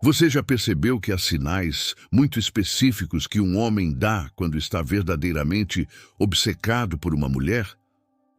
Você já percebeu que há sinais muito específicos que um homem dá quando está verdadeiramente obcecado por uma mulher?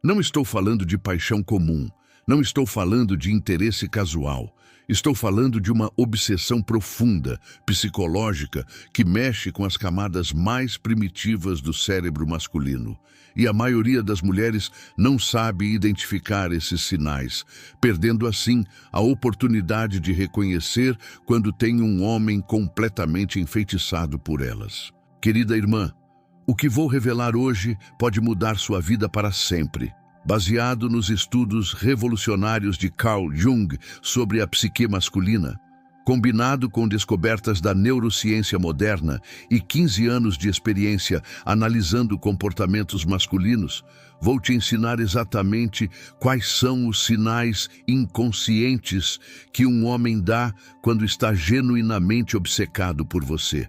Não estou falando de paixão comum, não estou falando de interesse casual. Estou falando de uma obsessão profunda, psicológica, que mexe com as camadas mais primitivas do cérebro masculino. E a maioria das mulheres não sabe identificar esses sinais, perdendo assim a oportunidade de reconhecer quando tem um homem completamente enfeitiçado por elas. Querida irmã, o que vou revelar hoje pode mudar sua vida para sempre. Baseado nos estudos revolucionários de Carl Jung sobre a psique masculina, combinado com descobertas da neurociência moderna e 15 anos de experiência analisando comportamentos masculinos, vou te ensinar exatamente quais são os sinais inconscientes que um homem dá quando está genuinamente obcecado por você.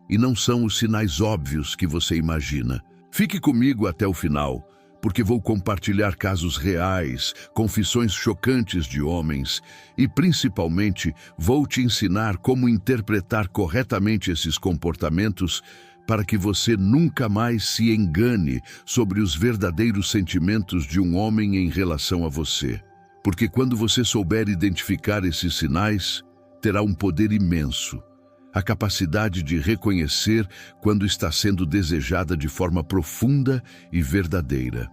E não são os sinais óbvios que você imagina. Fique comigo até o final, porque vou compartilhar casos reais, confissões chocantes de homens e, principalmente, vou te ensinar como interpretar corretamente esses comportamentos para que você nunca mais se engane sobre os verdadeiros sentimentos de um homem em relação a você. Porque quando você souber identificar esses sinais, terá um poder imenso. A capacidade de reconhecer quando está sendo desejada de forma profunda e verdadeira.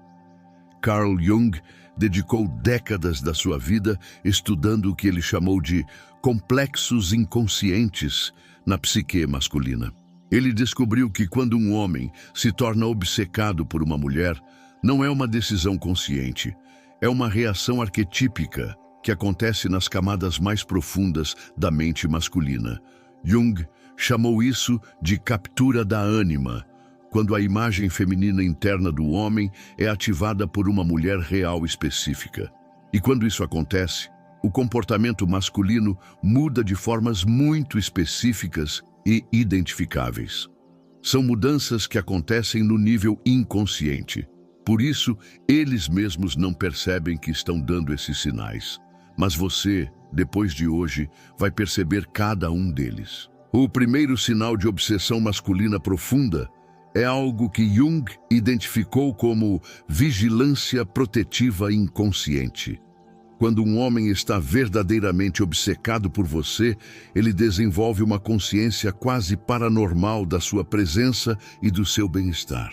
Carl Jung dedicou décadas da sua vida estudando o que ele chamou de complexos inconscientes na psique masculina. Ele descobriu que quando um homem se torna obcecado por uma mulher, não é uma decisão consciente, é uma reação arquetípica que acontece nas camadas mais profundas da mente masculina. Jung chamou isso de captura da ânima, quando a imagem feminina interna do homem é ativada por uma mulher real específica. E quando isso acontece, o comportamento masculino muda de formas muito específicas e identificáveis. São mudanças que acontecem no nível inconsciente. Por isso, eles mesmos não percebem que estão dando esses sinais. Mas você, depois de hoje, vai perceber cada um deles. O primeiro sinal de obsessão masculina profunda é algo que Jung identificou como vigilância protetiva inconsciente. Quando um homem está verdadeiramente obcecado por você, ele desenvolve uma consciência quase paranormal da sua presença e do seu bem-estar.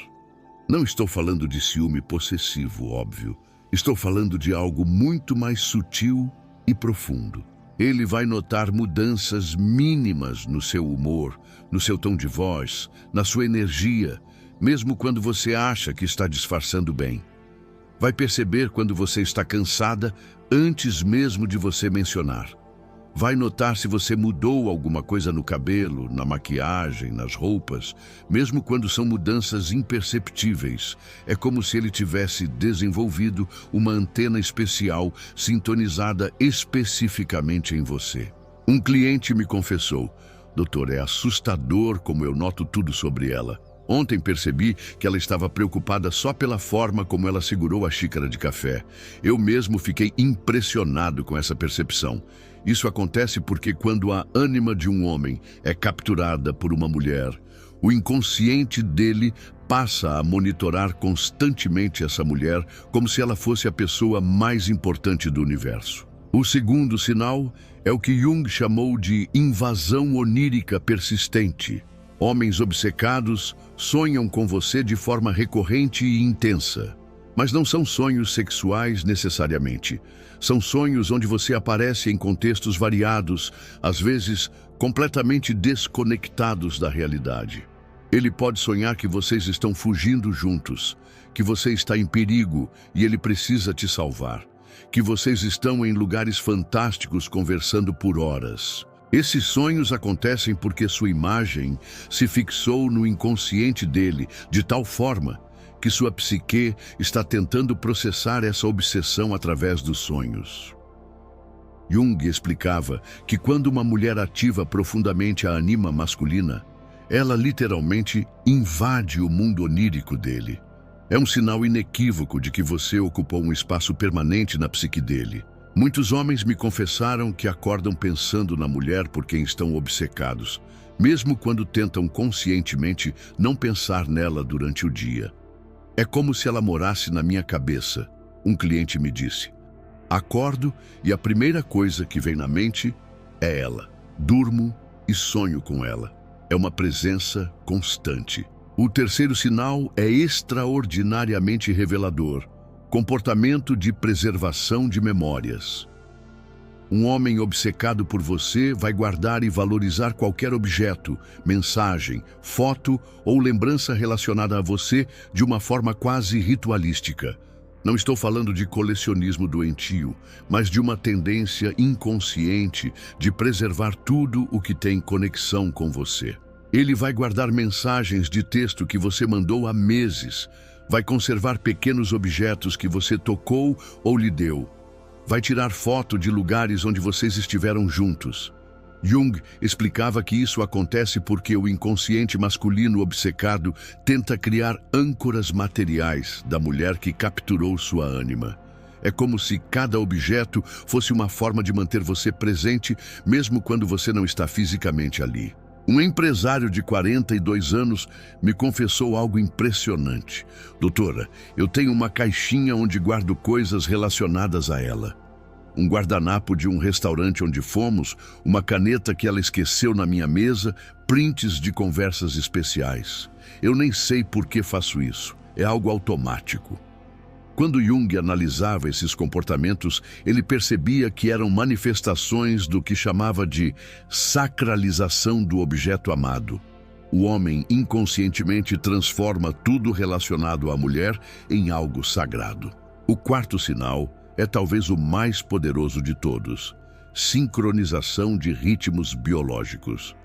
Não estou falando de ciúme possessivo, óbvio. Estou falando de algo muito mais sutil e profundo. Ele vai notar mudanças mínimas no seu humor, no seu tom de voz, na sua energia, mesmo quando você acha que está disfarçando bem. Vai perceber quando você está cansada antes mesmo de você mencionar. Vai notar se você mudou alguma coisa no cabelo, na maquiagem, nas roupas, mesmo quando são mudanças imperceptíveis. É como se ele tivesse desenvolvido uma antena especial sintonizada especificamente em você. Um cliente me confessou: "Doutor, é assustador como eu noto tudo sobre ela. Ontem percebi que ela estava preocupada só pela forma como ela segurou a xícara de café. Eu mesmo fiquei impressionado com essa percepção. Isso acontece porque quando a ânima de um homem é capturada por uma mulher, o inconsciente dele passa a monitorar constantemente essa mulher como se ela fosse a pessoa mais importante do universo." O segundo sinal é o que Jung chamou de invasão onírica persistente. Homens obcecados sonham com você de forma recorrente e intensa. Mas não são sonhos sexuais necessariamente. São sonhos onde você aparece em contextos variados, às vezes completamente desconectados da realidade. Ele pode sonhar que vocês estão fugindo juntos, que você está em perigo e ele precisa te salvar, que vocês estão em lugares fantásticos conversando por horas. Esses sonhos acontecem porque sua imagem se fixou no inconsciente dele de tal forma que sua psique está tentando processar essa obsessão através dos sonhos. Jung explicava que quando uma mulher ativa profundamente a ânima masculina, ela literalmente invade o mundo onírico dele. É um sinal inequívoco de que você ocupou um espaço permanente na psique dele. Muitos homens me confessaram que acordam pensando na mulher por quem estão obcecados, mesmo quando tentam conscientemente não pensar nela durante o dia. É como se ela morasse na minha cabeça, um cliente me disse. Acordo e a primeira coisa que vem na mente é ela. Durmo e sonho com ela. É uma presença constante. O terceiro sinal é extraordinariamente revelador. Comportamento de preservação de memórias. Um homem obcecado por você vai guardar e valorizar qualquer objeto, mensagem, foto ou lembrança relacionada a você de uma forma quase ritualística. Não estou falando de colecionismo doentio, mas de uma tendência inconsciente de preservar tudo o que tem conexão com você. Ele vai guardar mensagens de texto que você mandou há meses, vai conservar pequenos objetos que você tocou ou lhe deu, vai tirar foto de lugares onde vocês estiveram juntos. Jung explicava que isso acontece porque o inconsciente masculino obcecado tenta criar âncoras materiais da mulher que capturou sua ânima. É como se cada objeto fosse uma forma de manter você presente, mesmo quando você não está fisicamente ali. Um empresário de 42 anos me confessou algo impressionante. Doutora, eu tenho uma caixinha onde guardo coisas relacionadas a ela. Um guardanapo de um restaurante onde fomos, uma caneta que ela esqueceu na minha mesa, prints de conversas especiais. Eu nem sei por que faço isso. É algo automático. Quando Jung analisava esses comportamentos, ele percebia que eram manifestações do que chamava de sacralização do objeto amado. O homem inconscientemente transforma tudo relacionado à mulher em algo sagrado. O quarto sinal é talvez o mais poderoso de todos: sincronização de ritmos biológicos.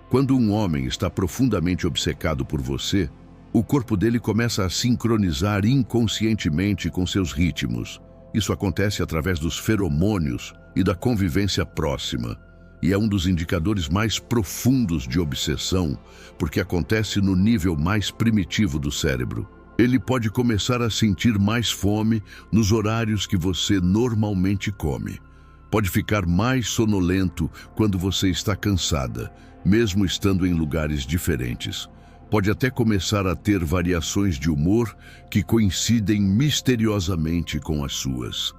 Quando um homem está profundamente obcecado por você, o corpo dele começa a sincronizar inconscientemente com seus ritmos. Isso acontece através dos feromônios e da convivência próxima. E é um dos indicadores mais profundos de obsessão, porque acontece no nível mais primitivo do cérebro. Ele pode começar a sentir mais fome nos horários que você normalmente come. Pode ficar mais sonolento quando você está cansada, mesmo estando em lugares diferentes. Pode até começar a ter variações de humor que coincidem misteriosamente com as suas.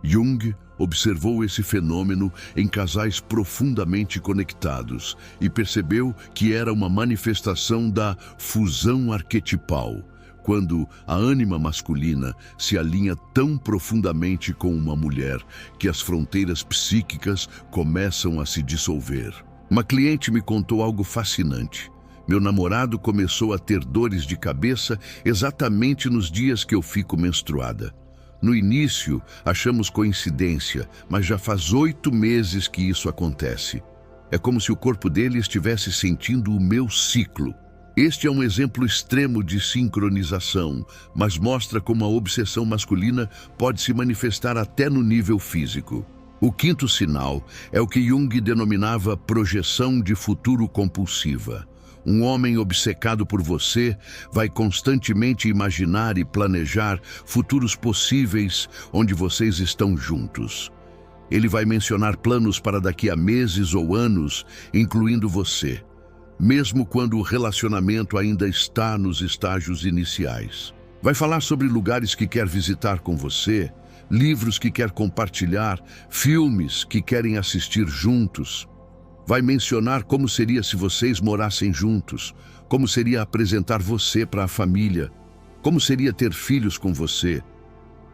Jung observou esse fenômeno em casais profundamente conectados e percebeu que era uma manifestação da fusão arquetipal, quando a ânima masculina se alinha tão profundamente com uma mulher que as fronteiras psíquicas começam a se dissolver. Uma cliente me contou algo fascinante. Meu namorado começou a ter dores de cabeça exatamente nos dias que eu fico menstruada. No início, achamos coincidência, mas já faz 8 meses que isso acontece. É como se o corpo dele estivesse sentindo o meu ciclo. Este é um exemplo extremo de sincronização, mas mostra como a obsessão masculina pode se manifestar até no nível físico. O quinto sinal é o que Jung denominava projeção de futuro compulsiva. Um homem obcecado por você vai constantemente imaginar e planejar futuros possíveis onde vocês estão juntos. Ele vai mencionar planos para daqui a meses ou anos, incluindo você, mesmo quando o relacionamento ainda está nos estágios iniciais. Vai falar sobre lugares que quer visitar com você, livros que quer compartilhar, filmes que querem assistir juntos. Vai mencionar como seria se vocês morassem juntos, como seria apresentar você para a família, como seria ter filhos com você.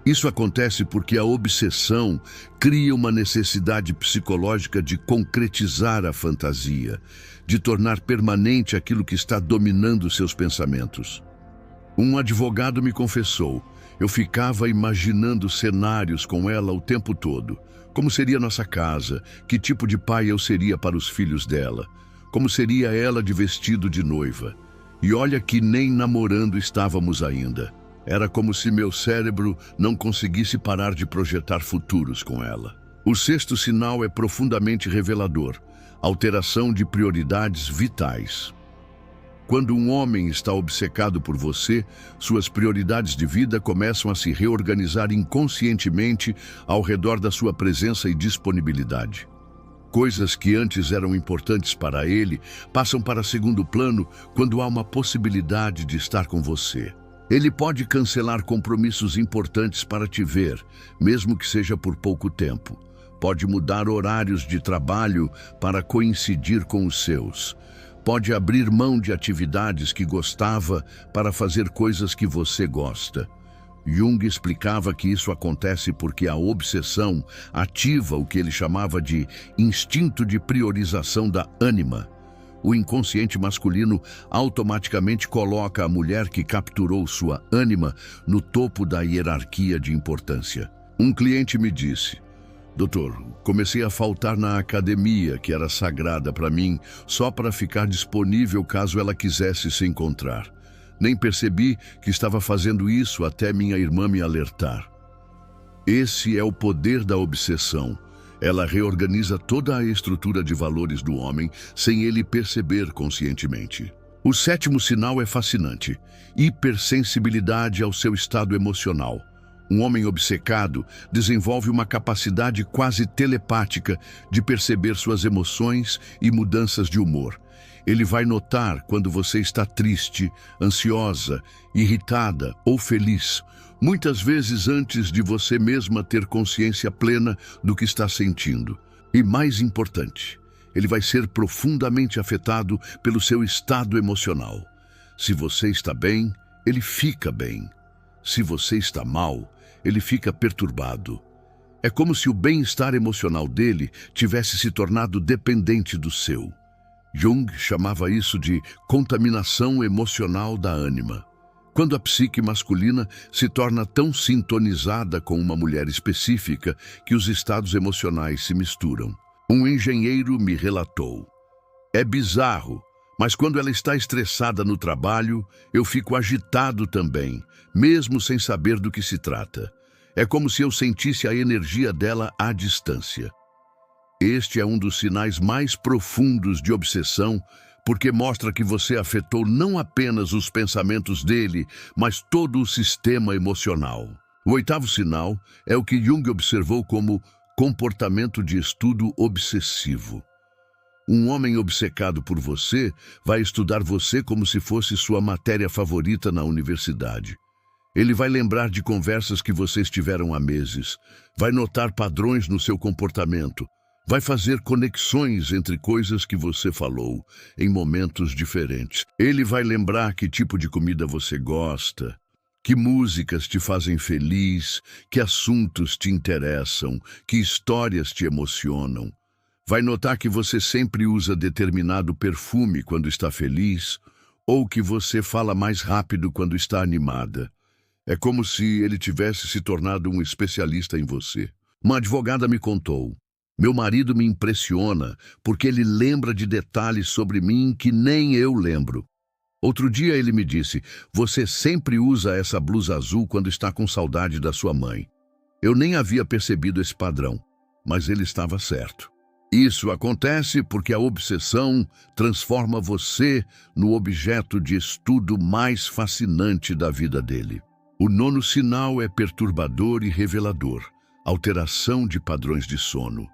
Isso acontece porque a obsessão cria uma necessidade psicológica de concretizar a fantasia, de tornar permanente aquilo que está dominando seus pensamentos. Um advogado me confessou: eu ficava imaginando cenários com ela o tempo todo. Como seria nossa casa, que tipo de pai eu seria para os filhos dela, como seria ela de vestido de noiva. E olha que nem namorando estávamos ainda. Era como se meu cérebro não conseguisse parar de projetar futuros com ela. O sexto sinal é profundamente revelador: alteração de prioridades vitais. Quando um homem está obcecado por você, suas prioridades de vida começam a se reorganizar inconscientemente ao redor da sua presença e disponibilidade. Coisas que antes eram importantes para ele passam para segundo plano quando há uma possibilidade de estar com você. Ele pode cancelar compromissos importantes para te ver, mesmo que seja por pouco tempo. Pode mudar horários de trabalho para coincidir com os seus. Pode abrir mão de atividades que gostava para fazer coisas que você gosta. Jung explicava que isso acontece porque a obsessão ativa o que ele chamava de instinto de priorização da ânima. O inconsciente masculino automaticamente coloca a mulher que capturou sua ânima no topo da hierarquia de importância. Um cliente me disse: Doutor, comecei a faltar na academia, que era sagrada para mim, só para ficar disponível caso ela quisesse se encontrar. Nem percebi que estava fazendo isso até minha irmã me alertar. Esse é o poder da obsessão. Ela reorganiza toda a estrutura de valores do homem sem ele perceber conscientemente. O sétimo sinal é fascinante: hipersensibilidade ao seu estado emocional. Um homem obcecado desenvolve uma capacidade quase telepática de perceber suas emoções e mudanças de humor. Ele vai notar quando você está triste, ansiosa, irritada ou feliz, muitas vezes antes de você mesma ter consciência plena do que está sentindo. E mais importante, ele vai ser profundamente afetado pelo seu estado emocional. Se você está bem, ele fica bem. Se você está mal, ele fica perturbado. É como se o bem-estar emocional dele tivesse se tornado dependente do seu. Jung chamava isso de contaminação emocional da ânima. Quando a psique masculina se torna tão sintonizada com uma mulher específica que os estados emocionais se misturam. Um engenheiro me relatou: é bizarro, mas quando ela está estressada no trabalho, eu fico agitado também, mesmo sem saber do que se trata. É como se eu sentisse a energia dela à distância. Este é um dos sinais mais profundos de obsessão, porque mostra que você afetou não apenas os pensamentos dele, mas todo o sistema emocional. O oitavo sinal é o que Jung observou como comportamento de estudo obsessivo. Um homem obcecado por você vai estudar você como se fosse sua matéria favorita na universidade. Ele vai lembrar de conversas que vocês tiveram há meses, vai notar padrões no seu comportamento, vai fazer conexões entre coisas que você falou em momentos diferentes. Ele vai lembrar que tipo de comida você gosta, que músicas te fazem feliz, que assuntos te interessam, que histórias te emocionam. Vai notar que você sempre usa determinado perfume quando está feliz, ou que você fala mais rápido quando está animada. É como se ele tivesse se tornado um especialista em você. Uma advogada me contou: meu marido me impressiona porque ele lembra de detalhes sobre mim que nem eu lembro. Outro dia ele me disse: você sempre usa essa blusa azul quando está com saudade da sua mãe. Eu nem havia percebido esse padrão, mas ele estava certo. Isso acontece porque a obsessão transforma você no objeto de estudo mais fascinante da vida dele. O nono sinal é perturbador e revelador: alteração de padrões de sono.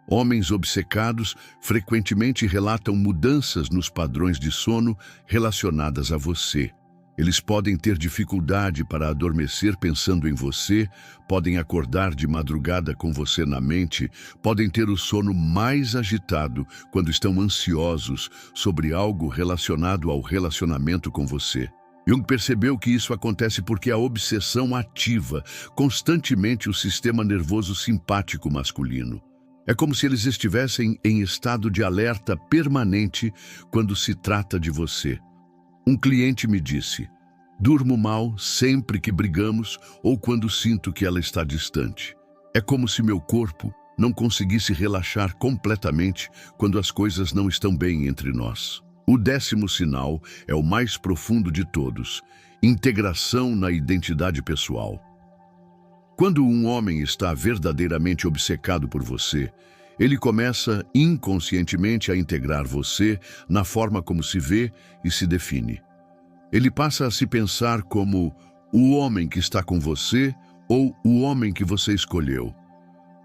Homens obcecados frequentemente relatam mudanças nos padrões de sono relacionadas a você. Eles podem ter dificuldade para adormecer pensando em você, podem acordar de madrugada com você na mente, podem ter o sono mais agitado quando estão ansiosos sobre algo relacionado ao relacionamento com você. Jung percebeu que isso acontece porque a obsessão ativa constantemente o sistema nervoso simpático masculino. É como se eles estivessem em estado de alerta permanente quando se trata de você. Um cliente me disse: durmo mal sempre que brigamos ou quando sinto que ela está distante. É como se meu corpo não conseguisse relaxar completamente quando as coisas não estão bem entre nós. O 10º sinal é o mais profundo de todos: integração na identidade pessoal. Quando um homem está verdadeiramente obcecado por você, Ele começa inconscientemente a integrar você na forma como se vê e se define. Ele passa a se pensar como o homem que está com você ou o homem que você escolheu.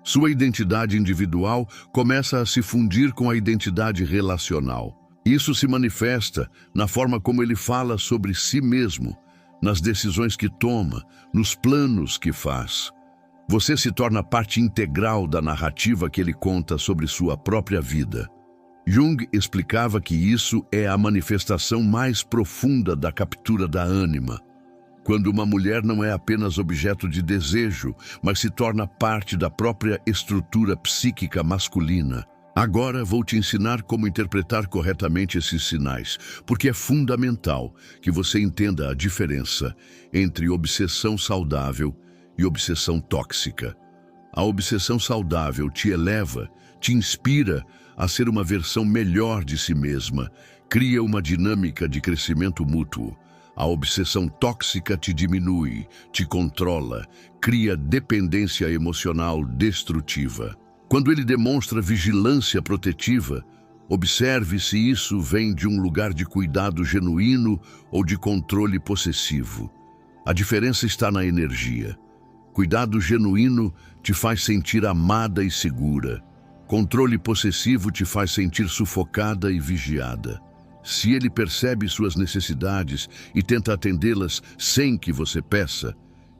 Sua identidade individual começa a se fundir com a identidade relacional. Isso se manifesta na forma como ele fala sobre si mesmo, nas decisões que toma, nos planos que faz. Você se torna parte integral da narrativa que ele conta sobre sua própria vida. Jung explicava que isso é a manifestação mais profunda da captura da ânima, quando uma mulher não é apenas objeto de desejo, mas se torna parte da própria estrutura psíquica masculina. Agora vou te ensinar como interpretar corretamente esses sinais, porque é fundamental que você entenda a diferença entre obsessão saudável e obsessão tóxica. A obsessão saudável te eleva, te inspira a ser uma versão melhor de si mesma, cria uma dinâmica de crescimento mútuo. A obsessão tóxica te diminui, te controla, cria dependência emocional destrutiva. Quando ele demonstra vigilância protetiva, observe se isso vem de um lugar de cuidado genuíno ou de controle possessivo. A diferença está na energia. Cuidado genuíno te faz sentir amada e segura. Controle possessivo te faz sentir sufocada e vigiada. Se ele percebe suas necessidades e tenta atendê-las sem que você peça,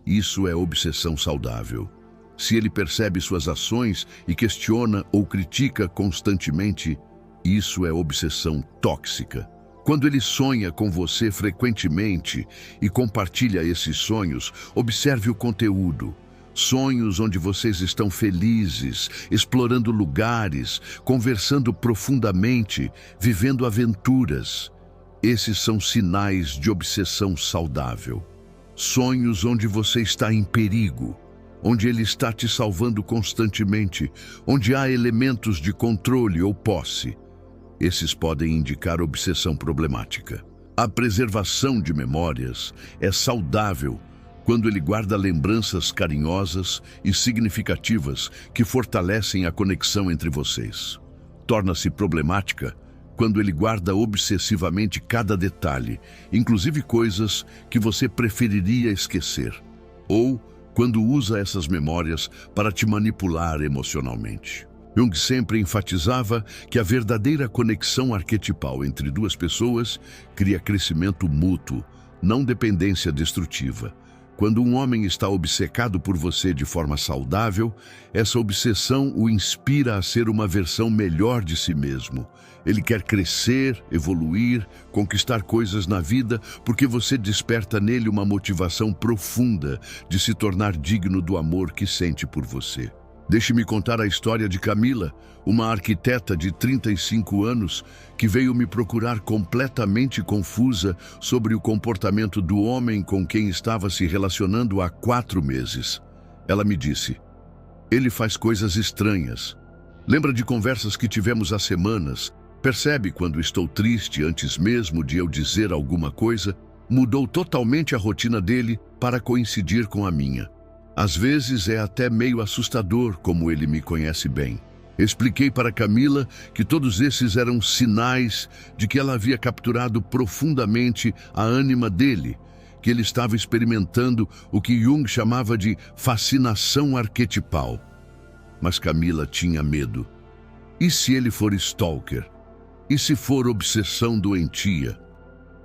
isso é obsessão saudável. Se ele percebe suas ações e questiona ou critica constantemente, isso é obsessão tóxica. Quando ele sonha com você frequentemente e compartilha esses sonhos, observe o conteúdo. Sonhos onde vocês estão felizes, explorando lugares, conversando profundamente, vivendo aventuras. Esses são sinais de obsessão saudável. Sonhos onde você está em perigo, onde ele está te salvando constantemente, onde há elementos de controle ou posse. Esses podem indicar obsessão problemática. A preservação de memórias é saudável quando ele guarda lembranças carinhosas e significativas que fortalecem a conexão entre vocês. Torna-se problemática quando ele guarda obsessivamente cada detalhe, inclusive coisas que você preferiria esquecer, ou quando usa essas memórias para te manipular emocionalmente. Jung sempre enfatizava que a verdadeira conexão arquetipal entre duas pessoas cria crescimento mútuo, não dependência destrutiva. Quando um homem está obcecado por você de forma saudável, essa obsessão o inspira a ser uma versão melhor de si mesmo. Ele quer crescer, evoluir, conquistar coisas na vida, porque você desperta nele uma motivação profunda de se tornar digno do amor que sente por você. Deixe-me contar a história de Camila, uma arquiteta de 35 anos que veio me procurar completamente confusa sobre o comportamento do homem com quem estava se relacionando há 4 meses. Ela me disse: "Ele faz coisas estranhas. Lembra de conversas que tivemos há semanas? Percebe quando estou triste antes mesmo de eu dizer alguma coisa? Mudou totalmente a rotina dele para coincidir com a minha. Às vezes é até meio assustador como ele me conhece bem." Expliquei para Camila que todos esses eram sinais de que ela havia capturado profundamente a ânima dele, que ele estava experimentando o que Jung chamava de fascinação arquetipal. Mas Camila tinha medo. E se ele for stalker? E se for obsessão doentia?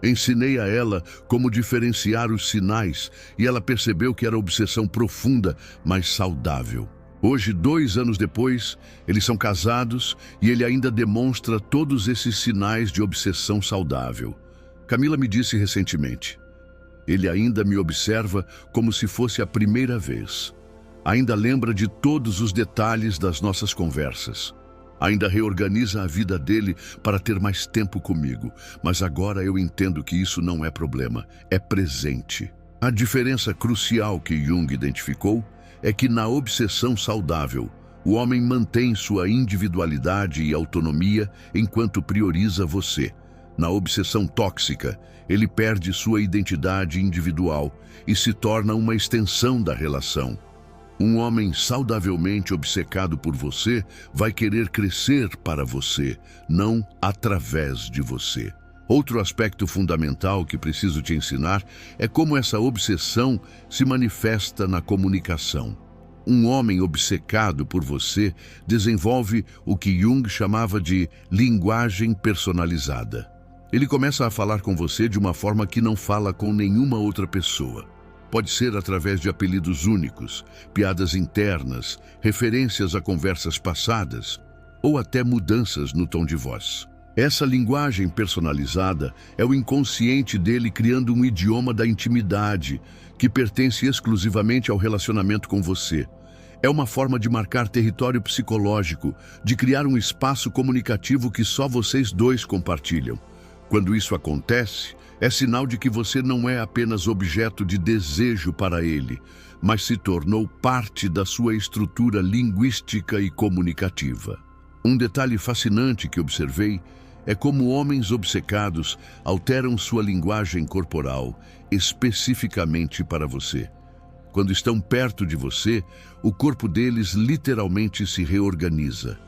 Ensinei a ela como diferenciar os sinais e ela percebeu que era obsessão profunda, mas saudável. Hoje, 2 anos depois, eles são casados e ele ainda demonstra todos esses sinais de obsessão saudável. Camila me disse recentemente: "Ele ainda me observa como se fosse a primeira vez. Ainda lembra de todos os detalhes das nossas conversas. Ainda reorganiza a vida dele para ter mais tempo comigo, mas agora eu entendo que isso não é problema, é presente." A diferença crucial que Jung identificou é que na obsessão saudável, o homem mantém sua individualidade e autonomia enquanto prioriza você. Na obsessão tóxica, ele perde sua identidade individual e se torna uma extensão da relação. Um homem saudavelmente obcecado por você vai querer crescer para você, não através de você. Outro aspecto fundamental que preciso te ensinar é como essa obsessão se manifesta na comunicação. Um homem obcecado por você desenvolve o que Jung chamava de linguagem personalizada. Ele começa a falar com você de uma forma que não fala com nenhuma outra pessoa. Pode ser através de apelidos únicos, piadas internas, referências a conversas passadas ou até mudanças no tom de voz. Essa linguagem personalizada é o inconsciente dele criando um idioma da intimidade que pertence exclusivamente ao relacionamento com você. É uma forma de marcar território psicológico, de criar um espaço comunicativo que só vocês dois compartilham. Quando isso acontece, é sinal de que você não é apenas objeto de desejo para ele, mas se tornou parte da sua estrutura linguística e comunicativa. Um detalhe fascinante que observei é como homens obcecados alteram sua linguagem corporal especificamente para você. Quando estão perto de você, o corpo deles literalmente se reorganiza.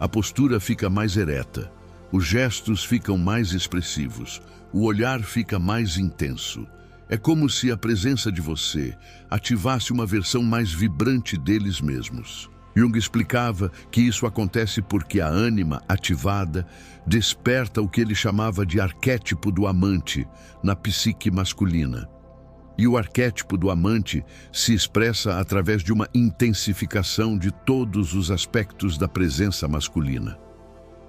A postura fica mais ereta, os gestos ficam mais expressivos, o olhar fica mais intenso. É como se a presença de você ativasse uma versão mais vibrante deles mesmos. Jung explicava que isso acontece porque a ânima ativada desperta o que ele chamava de arquétipo do amante na psique masculina. E o arquétipo do amante se expressa através de uma intensificação de todos os aspectos da presença masculina.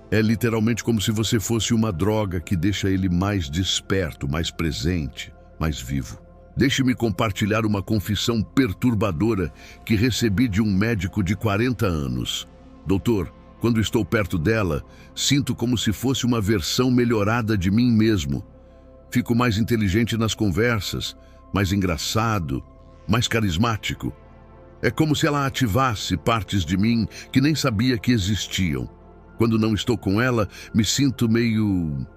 É literalmente como se você fosse uma droga que deixa ele mais desperto, mais presente, mais vivo. Deixe-me compartilhar uma confissão perturbadora que recebi de um médico de 40 anos. Doutor, quando estou perto dela, sinto como se fosse uma versão melhorada de mim mesmo. Fico mais inteligente nas conversas, mais engraçado, mais carismático. É como se ela ativasse partes de mim que nem sabia que existiam. Quando não estou com ela, me sinto meio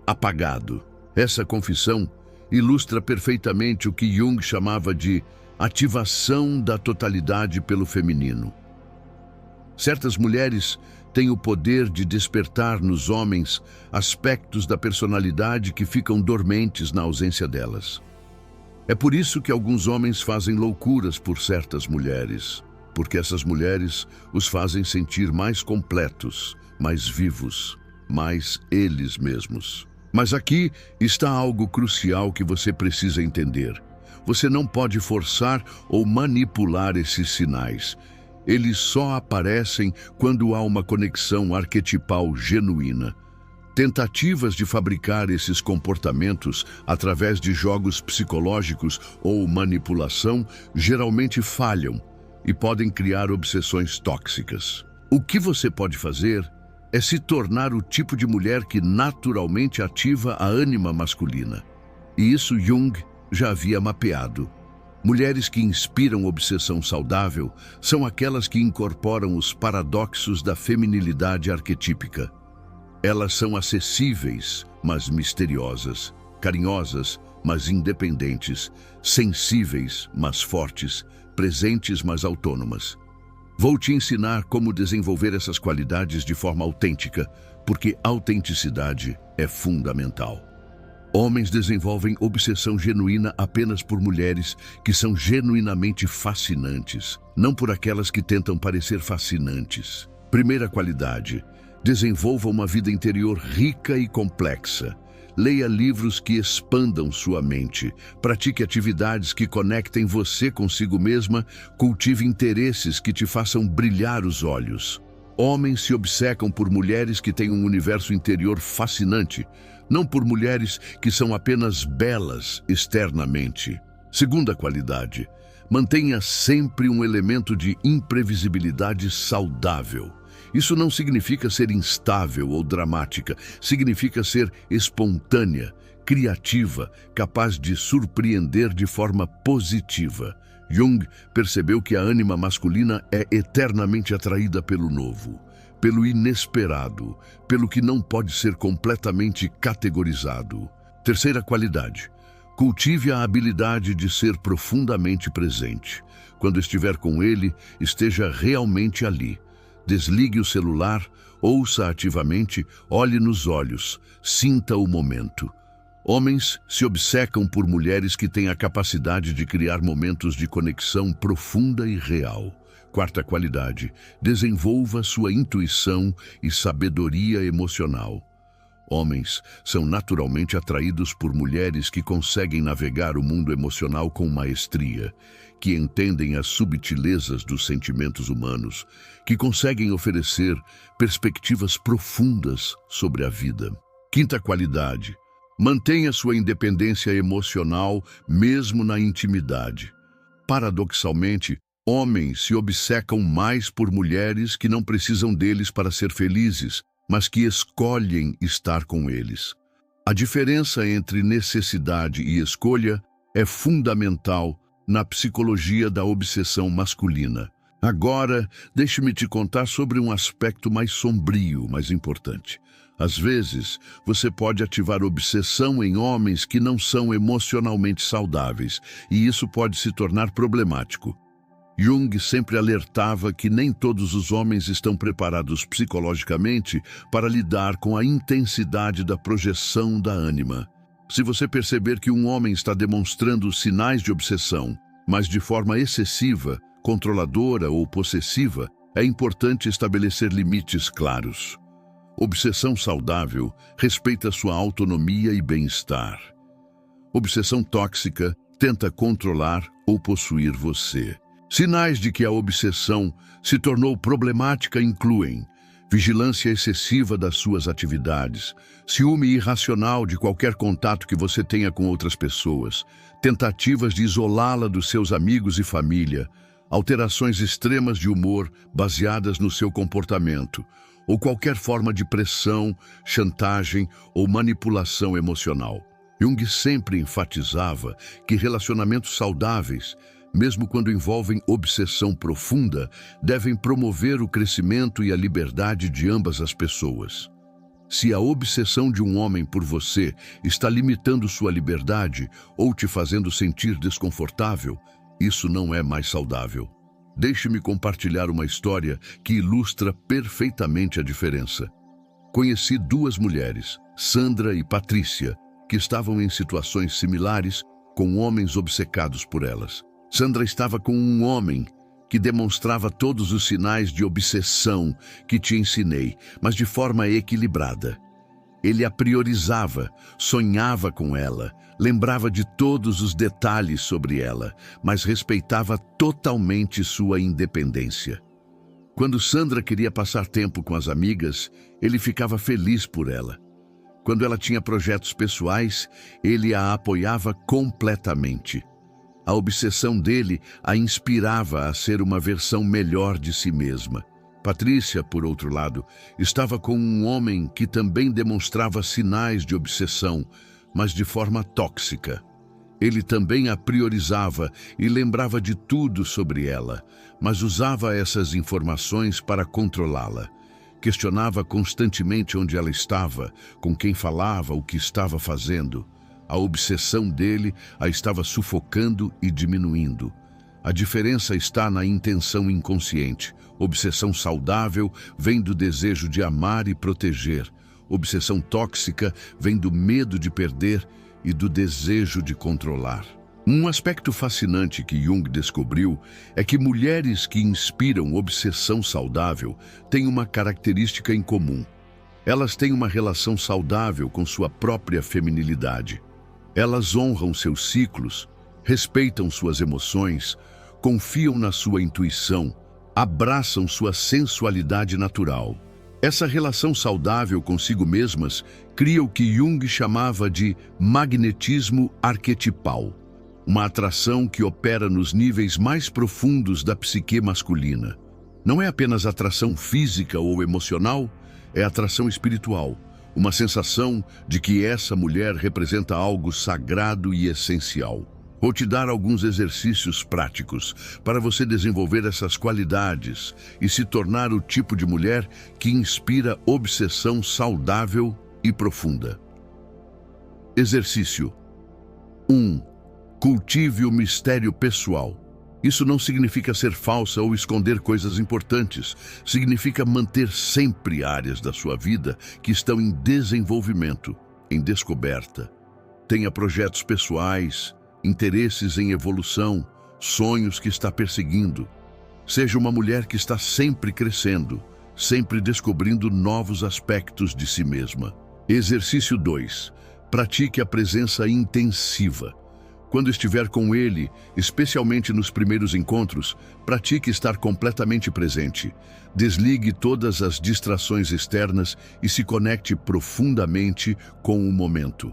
apagado. Essa confissão ilustra perfeitamente o que Jung chamava de ativação da totalidade pelo feminino. Certas mulheres têm o poder de despertar nos homens aspectos da personalidade que ficam dormentes na ausência delas. É por isso que alguns homens fazem loucuras por certas mulheres, porque essas mulheres os fazem sentir mais completos, mais vivos, mais eles mesmos. Mas aqui está algo crucial que você precisa entender. Você não pode forçar ou manipular esses sinais. Eles só aparecem quando há uma conexão arquetipal genuína. Tentativas de fabricar esses comportamentos através de jogos psicológicos ou manipulação geralmente falham e podem criar obsessões tóxicas. O que você pode fazer é se tornar o tipo de mulher que naturalmente ativa a ânima masculina. E isso Jung já havia mapeado. Mulheres que inspiram obsessão saudável são aquelas que incorporam os paradoxos da feminilidade arquetípica. Elas são acessíveis, mas misteriosas, carinhosas, mas independentes, sensíveis, mas fortes, presentes, mas autônomas. Vou te ensinar como desenvolver essas qualidades de forma autêntica, porque autenticidade é fundamental. Homens desenvolvem obsessão genuína apenas por mulheres que são genuinamente fascinantes, não por aquelas que tentam parecer fascinantes. Primeira qualidade: desenvolva uma vida interior rica e complexa. Leia livros que expandam sua mente, pratique atividades que conectem você consigo mesma, cultive interesses que te façam brilhar os olhos. Homens se obcecam por mulheres que têm um universo interior fascinante, não por mulheres que são apenas belas externamente. Segunda qualidade: mantenha sempre um elemento de imprevisibilidade saudável. Isso não significa ser instável ou dramática, significa ser espontânea, criativa, capaz de surpreender de forma positiva. Jung percebeu que a ânima masculina é eternamente atraída pelo novo, pelo inesperado, pelo que não pode ser completamente categorizado. Terceira qualidade: Cultive a habilidade de ser profundamente presente. Quando estiver com ele, esteja realmente ali. Desligue o celular, ouça ativamente, olhe nos olhos, sinta o momento. Homens se obcecam por mulheres que têm a capacidade de criar momentos de conexão profunda e real. Quarta qualidade, desenvolva sua intuição e sabedoria emocional. Homens são naturalmente atraídos por mulheres que conseguem navegar o mundo emocional com maestria, que entendem as subtilezas dos sentimentos humanos, que conseguem oferecer perspectivas profundas sobre a vida. Quinta qualidade, mantenha sua independência emocional mesmo na intimidade. Paradoxalmente, homens se obcecam mais por mulheres que não precisam deles para ser felizes, mas que escolhem estar com eles. A diferença entre necessidade e escolha é fundamental na psicologia da obsessão masculina. Agora, deixe-me te contar sobre um aspecto mais sombrio, mas importante. Às vezes, você pode ativar obsessão em homens que não são emocionalmente saudáveis, e isso pode se tornar problemático. Jung sempre alertava que nem todos os homens estão preparados psicologicamente para lidar com a intensidade da projeção da ânima. Se você perceber que um homem está demonstrando sinais de obsessão, mas de forma excessiva, controladora ou possessiva, é importante estabelecer limites claros. Obsessão saudável respeita sua autonomia e bem-estar. Obsessão tóxica tenta controlar ou possuir você. Sinais de que a obsessão se tornou problemática incluem vigilância excessiva das suas atividades, ciúme irracional de qualquer contato que você tenha com outras pessoas, tentativas de isolá-la dos seus amigos e família, alterações extremas de humor baseadas no seu comportamento, ou qualquer forma de pressão, chantagem ou manipulação emocional. Jung sempre enfatizava que relacionamentos saudáveis, mesmo quando envolvem obsessão profunda, devem promover o crescimento e a liberdade de ambas as pessoas. Se a obsessão de um homem por você está limitando sua liberdade ou te fazendo sentir desconfortável, isso não é mais saudável. Deixe-me compartilhar uma história que ilustra perfeitamente a diferença. Conheci duas mulheres, Sandra e Patrícia, que estavam em situações similares com homens obcecados por elas. Sandra estava com um homem que demonstrava todos os sinais de obsessão que te ensinei, mas de forma equilibrada. Ele a priorizava, sonhava com ela, lembrava de todos os detalhes sobre ela, mas respeitava totalmente sua independência. Quando Sandra queria passar tempo com as amigas, ele ficava feliz por ela. Quando ela tinha projetos pessoais, ele a apoiava completamente. A obsessão dele a inspirava a ser uma versão melhor de si mesma. Patrícia, por outro lado, estava com um homem que também demonstrava sinais de obsessão, mas de forma tóxica. Ele também a priorizava e lembrava de tudo sobre ela, mas usava essas informações para controlá-la. Questionava constantemente onde ela estava, com quem falava, o que estava fazendo. A obsessão dele a estava sufocando e diminuindo. A diferença está na intenção inconsciente. Obsessão saudável vem do desejo de amar e proteger. Obsessão tóxica vem do medo de perder e do desejo de controlar. Um aspecto fascinante que Jung descobriu é que mulheres que inspiram obsessão saudável têm uma característica em comum. Elas têm uma relação saudável com sua própria feminilidade. Elas honram seus ciclos, respeitam suas emoções, confiam na sua intuição, abraçam sua sensualidade natural. Essa relação saudável consigo mesmas cria o que Jung chamava de magnetismo arquetipal, uma atração que opera nos níveis mais profundos da psique masculina. Não é apenas atração física ou emocional, é atração espiritual. Uma sensação de que essa mulher representa algo sagrado e essencial. Vou te dar alguns exercícios práticos para você desenvolver essas qualidades e se tornar o tipo de mulher que inspira obsessão saudável e profunda. Exercício. 1. Cultive o mistério pessoal. Isso não significa ser falsa ou esconder coisas importantes. Significa manter sempre áreas da sua vida que estão em desenvolvimento, em descoberta. Tenha projetos pessoais, interesses em evolução, sonhos que está perseguindo. Seja uma mulher que está sempre crescendo, sempre descobrindo novos aspectos de si mesma. Exercício 2. Pratique a presença intensiva. Quando estiver com ele, especialmente nos primeiros encontros, pratique estar completamente presente. Desligue todas as distrações externas e se conecte profundamente com o momento.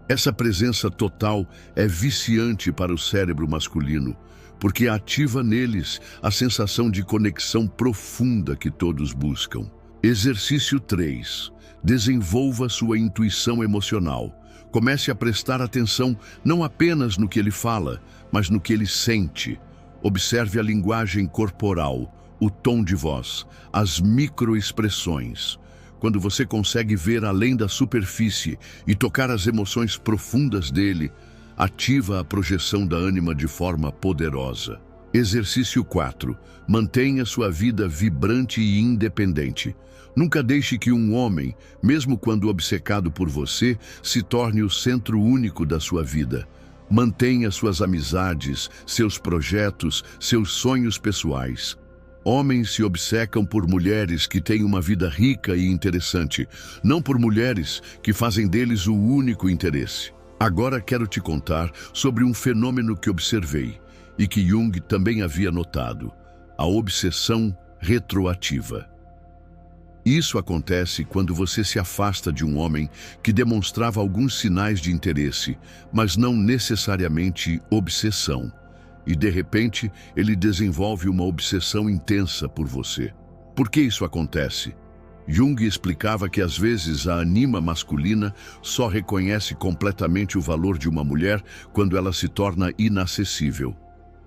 Essa presença total é viciante para o cérebro masculino, porque ativa neles a sensação de conexão profunda que todos buscam. Exercício 3. Desenvolva sua intuição emocional. Comece a prestar atenção não apenas no que ele fala, mas no que ele sente. Observe a linguagem corporal, o tom de voz, as microexpressões. Quando você consegue ver além da superfície e tocar as emoções profundas dele, ativa a projeção da ânima de forma poderosa. Exercício 4. Mantenha sua vida vibrante e independente. Nunca deixe que um homem, mesmo quando obcecado por você, se torne o centro único da sua vida. Mantenha suas amizades, seus projetos, seus sonhos pessoais. Homens se obcecam por mulheres que têm uma vida rica e interessante, não por mulheres que fazem deles o único interesse. Agora quero te contar sobre um fenômeno que observei e que Jung também havia notado: a obsessão retroativa. Isso acontece quando você se afasta de um homem que demonstrava alguns sinais de interesse, mas não necessariamente obsessão. E, de repente, ele desenvolve uma obsessão intensa por você. Por que isso acontece? Jung explicava que, às vezes, a anima masculina só reconhece completamente o valor de uma mulher quando ela se torna inacessível.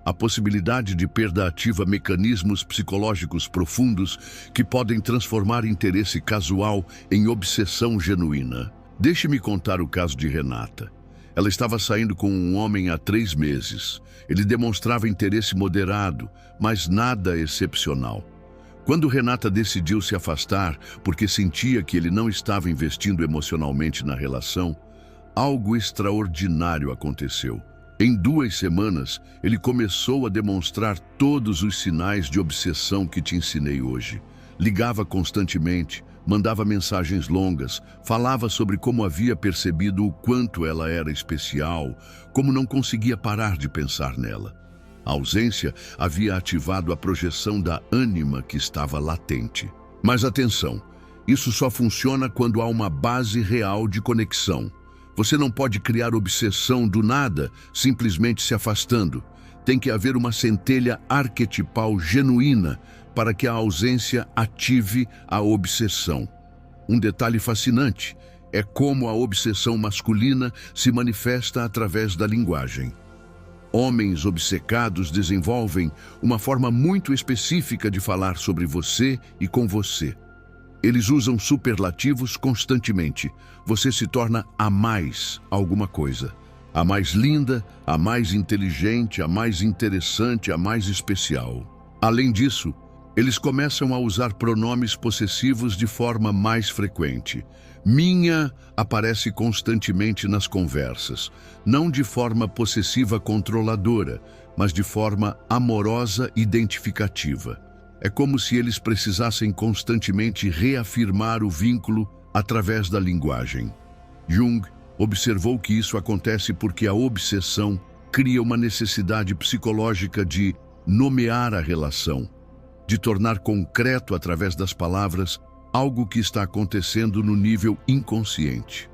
A possibilidade de perda ativa mecanismos psicológicos profundos que podem transformar interesse casual em obsessão genuína. Deixe-me contar o caso de Renata. Ela estava saindo com um homem há 3 meses. Ele demonstrava interesse moderado, mas nada excepcional. Quando Renata decidiu se afastar porque sentia que ele não estava investindo emocionalmente na relação, algo extraordinário aconteceu. Em 2 semanas, ele começou a demonstrar todos os sinais de obsessão que te ensinei hoje. Ligava constantemente, mandava mensagens longas, falava sobre como havia percebido o quanto ela era especial, como não conseguia parar de pensar nela. A ausência havia ativado a projeção da ânima que estava latente. Mas atenção, isso só funciona quando há uma base real de conexão. Você não pode criar obsessão do nada, simplesmente se afastando. Tem que haver uma centelha arquetipal genuína para que a ausência ative a obsessão. Um detalhe fascinante é como a obsessão masculina se manifesta através da linguagem. Homens obcecados desenvolvem uma forma muito específica de falar sobre você e com você. Eles usam superlativos constantemente. Você se torna a mais alguma coisa. A mais linda, a mais inteligente, a mais interessante, a mais especial. Além disso, eles começam a usar pronomes possessivos de forma mais frequente. Minha aparece constantemente nas conversas, não de forma possessiva controladora, mas de forma amorosa identificativa. É como se eles precisassem constantemente reafirmar o vínculo através da linguagem. Jung observou que isso acontece porque a obsessão cria uma necessidade psicológica de nomear a relação, de tornar concreto através das palavras algo que está acontecendo no nível inconsciente.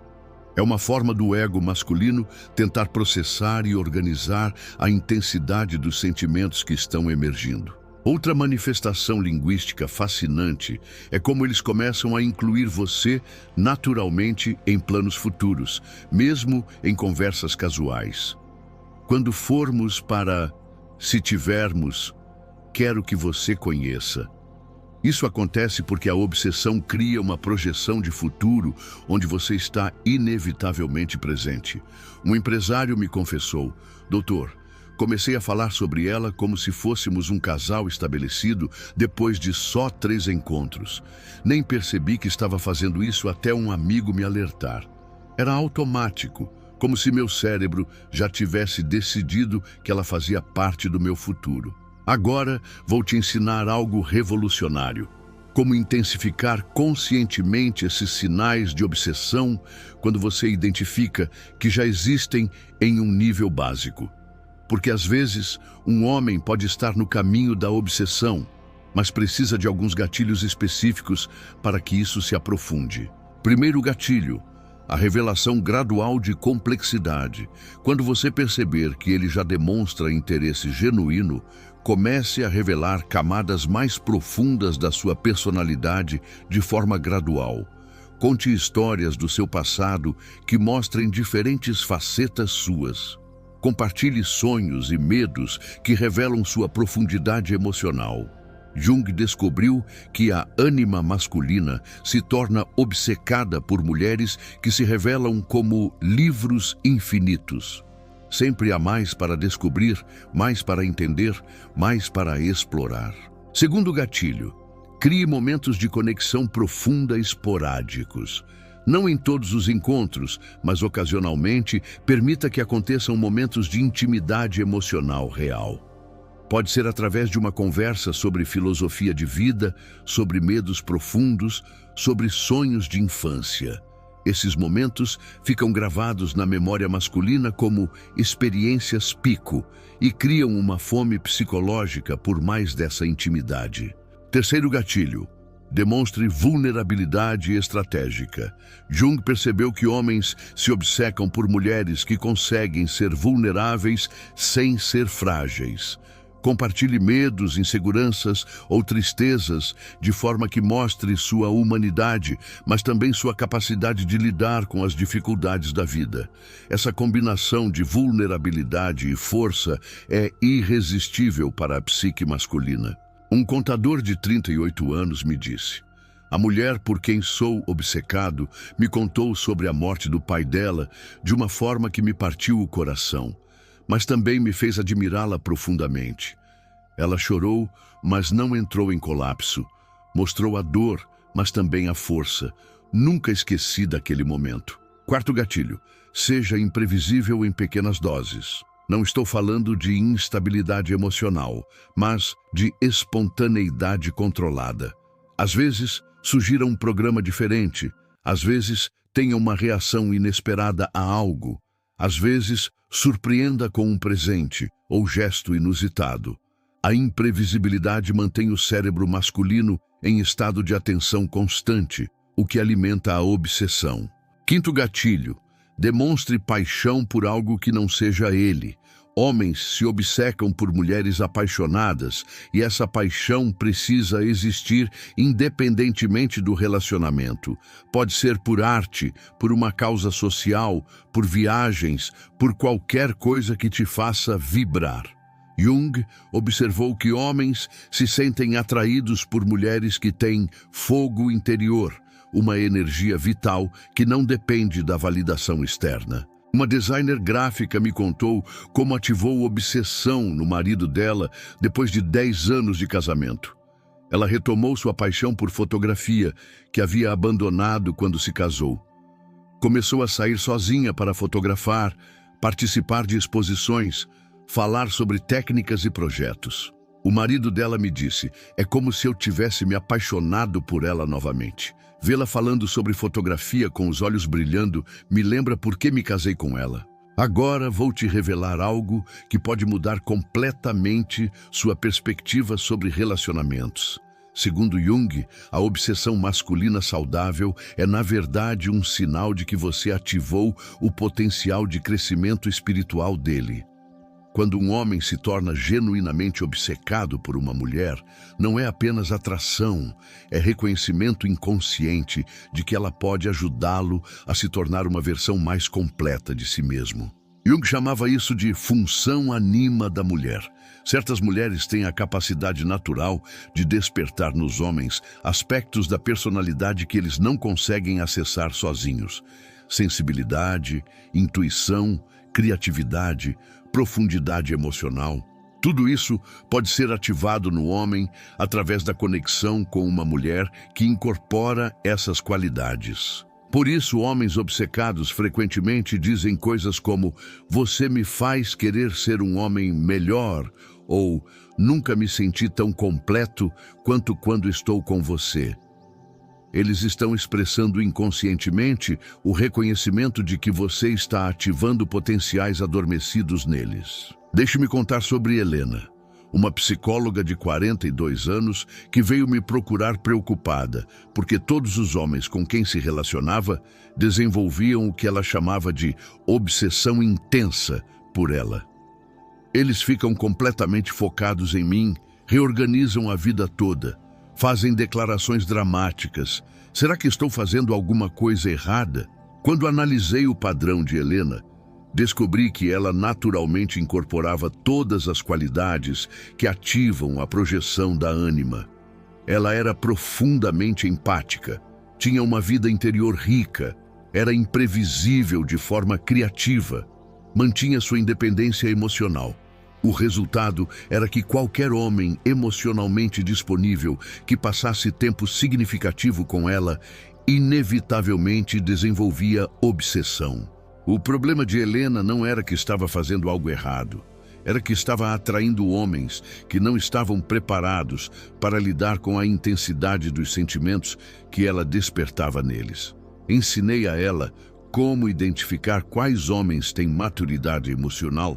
É uma forma do ego masculino tentar processar e organizar a intensidade dos sentimentos que estão emergindo. Outra manifestação linguística fascinante é como eles começam a incluir você naturalmente em planos futuros, mesmo em conversas casuais. Quando formos para "se tivermos", quero que você conheça. Isso acontece porque a obsessão cria uma projeção de futuro onde você está inevitavelmente presente. Um empresário me confessou: doutor, comecei a falar sobre ela como se fôssemos um casal estabelecido depois de só 3 encontros. Nem percebi que estava fazendo isso até um amigo me alertar. Era automático, como se meu cérebro já tivesse decidido que ela fazia parte do meu futuro. Agora vou te ensinar algo revolucionário: como intensificar conscientemente esses sinais de obsessão quando você identifica que já existem em um nível básico. Porque às vezes um homem pode estar no caminho da obsessão, mas precisa de alguns gatilhos específicos para que isso se aprofunde. Primeiro gatilho: a revelação gradual de complexidade. Quando você perceber que ele já demonstra interesse genuíno, comece a revelar camadas mais profundas da sua personalidade de forma gradual. Conte histórias do seu passado que mostrem diferentes facetas suas. Compartilhe sonhos e medos que revelam sua profundidade emocional. Jung descobriu que a ânima masculina se torna obcecada por mulheres que se revelam como livros infinitos. Sempre há mais para descobrir, mais para entender, mais para explorar. Segundo gatilho: crie momentos de conexão profunda esporádicos. Não em todos os encontros, mas ocasionalmente, permita que aconteçam momentos de intimidade emocional real. Pode ser através de uma conversa sobre filosofia de vida, sobre medos profundos, sobre sonhos de infância. Esses momentos ficam gravados na memória masculina como experiências pico e criam uma fome psicológica por mais dessa intimidade. Terceiro gatilho: demonstre vulnerabilidade estratégica. Jung percebeu que homens se obcecam por mulheres que conseguem ser vulneráveis sem ser frágeis. Compartilhe medos, inseguranças ou tristezas de forma que mostre sua humanidade, mas também sua capacidade de lidar com as dificuldades da vida. Essa combinação de vulnerabilidade e força é irresistível para a psique masculina. Um contador de 38 anos me disse: a mulher por quem sou obcecado me contou sobre a morte do pai dela de uma forma que me partiu o coração, mas também me fez admirá-la profundamente. Ela chorou, mas não entrou em colapso. Mostrou a dor, mas também a força. Nunca esqueci daquele momento. Quarto gatilho: seja imprevisível em pequenas doses. Não estou falando de instabilidade emocional, mas de espontaneidade controlada. Às vezes, sugira um programa diferente. Às vezes, tenha uma reação inesperada a algo. Às vezes, surpreenda com um presente ou gesto inusitado. A imprevisibilidade mantém o cérebro masculino em estado de atenção constante, o que alimenta a obsessão. Quinto gatilho: demonstre paixão por algo que não seja ele. Homens se obcecam por mulheres apaixonadas e essa paixão precisa existir independentemente do relacionamento. Pode ser por arte, por uma causa social, por viagens, por qualquer coisa que te faça vibrar. Jung observou que homens se sentem atraídos por mulheres que têm fogo interior, uma energia vital que não depende da validação externa. Uma designer gráfica me contou como ativou obsessão no marido dela depois de 10 anos de casamento. Ela retomou sua paixão por fotografia, que havia abandonado quando se casou. Começou a sair sozinha para fotografar, participar de exposições, falar sobre técnicas e projetos. O marido dela me disse: é como se eu tivesse me apaixonado por ela novamente. Vê-la falando sobre fotografia com os olhos brilhando me lembra por que me casei com ela. Agora vou te revelar algo que pode mudar completamente sua perspectiva sobre relacionamentos. Segundo Jung, a obsessão masculina saudável é, na verdade, um sinal de que você ativou o potencial de crescimento espiritual dele. Quando um homem se torna genuinamente obcecado por uma mulher, não é apenas atração, é reconhecimento inconsciente de que ela pode ajudá-lo a se tornar uma versão mais completa de si mesmo. Jung chamava isso de função anima da mulher. Certas mulheres têm a capacidade natural de despertar nos homens aspectos da personalidade que eles não conseguem acessar sozinhos. Sensibilidade, intuição, criatividade, profundidade emocional. Tudo isso pode ser ativado no homem através da conexão com uma mulher que incorpora essas qualidades. Por isso, homens obcecados frequentemente dizem coisas como "você me faz querer ser um homem melhor" ou "nunca me senti tão completo quanto quando estou com você". Eles estão expressando inconscientemente o reconhecimento de que você está ativando potenciais adormecidos neles. Deixe-me contar sobre Helena, uma psicóloga de 42 anos que veio me procurar preocupada, porque todos os homens com quem se relacionava desenvolviam o que ela chamava de obsessão intensa por ela. Eles ficam completamente focados em mim, reorganizam a vida toda, fazem declarações dramáticas. Será que estou fazendo alguma coisa errada? Quando analisei o padrão de Helena, descobri que ela naturalmente incorporava todas as qualidades que ativam a projeção da ânima. Ela era profundamente empática, tinha uma vida interior rica, era imprevisível de forma criativa, mantinha sua independência emocional. O resultado era que qualquer homem emocionalmente disponível que passasse tempo significativo com ela, inevitavelmente desenvolvia obsessão. O problema de Helena não era que estava fazendo algo errado, era que estava atraindo homens que não estavam preparados para lidar com a intensidade dos sentimentos que ela despertava neles. Ensinei a ela como identificar quais homens têm maturidade emocional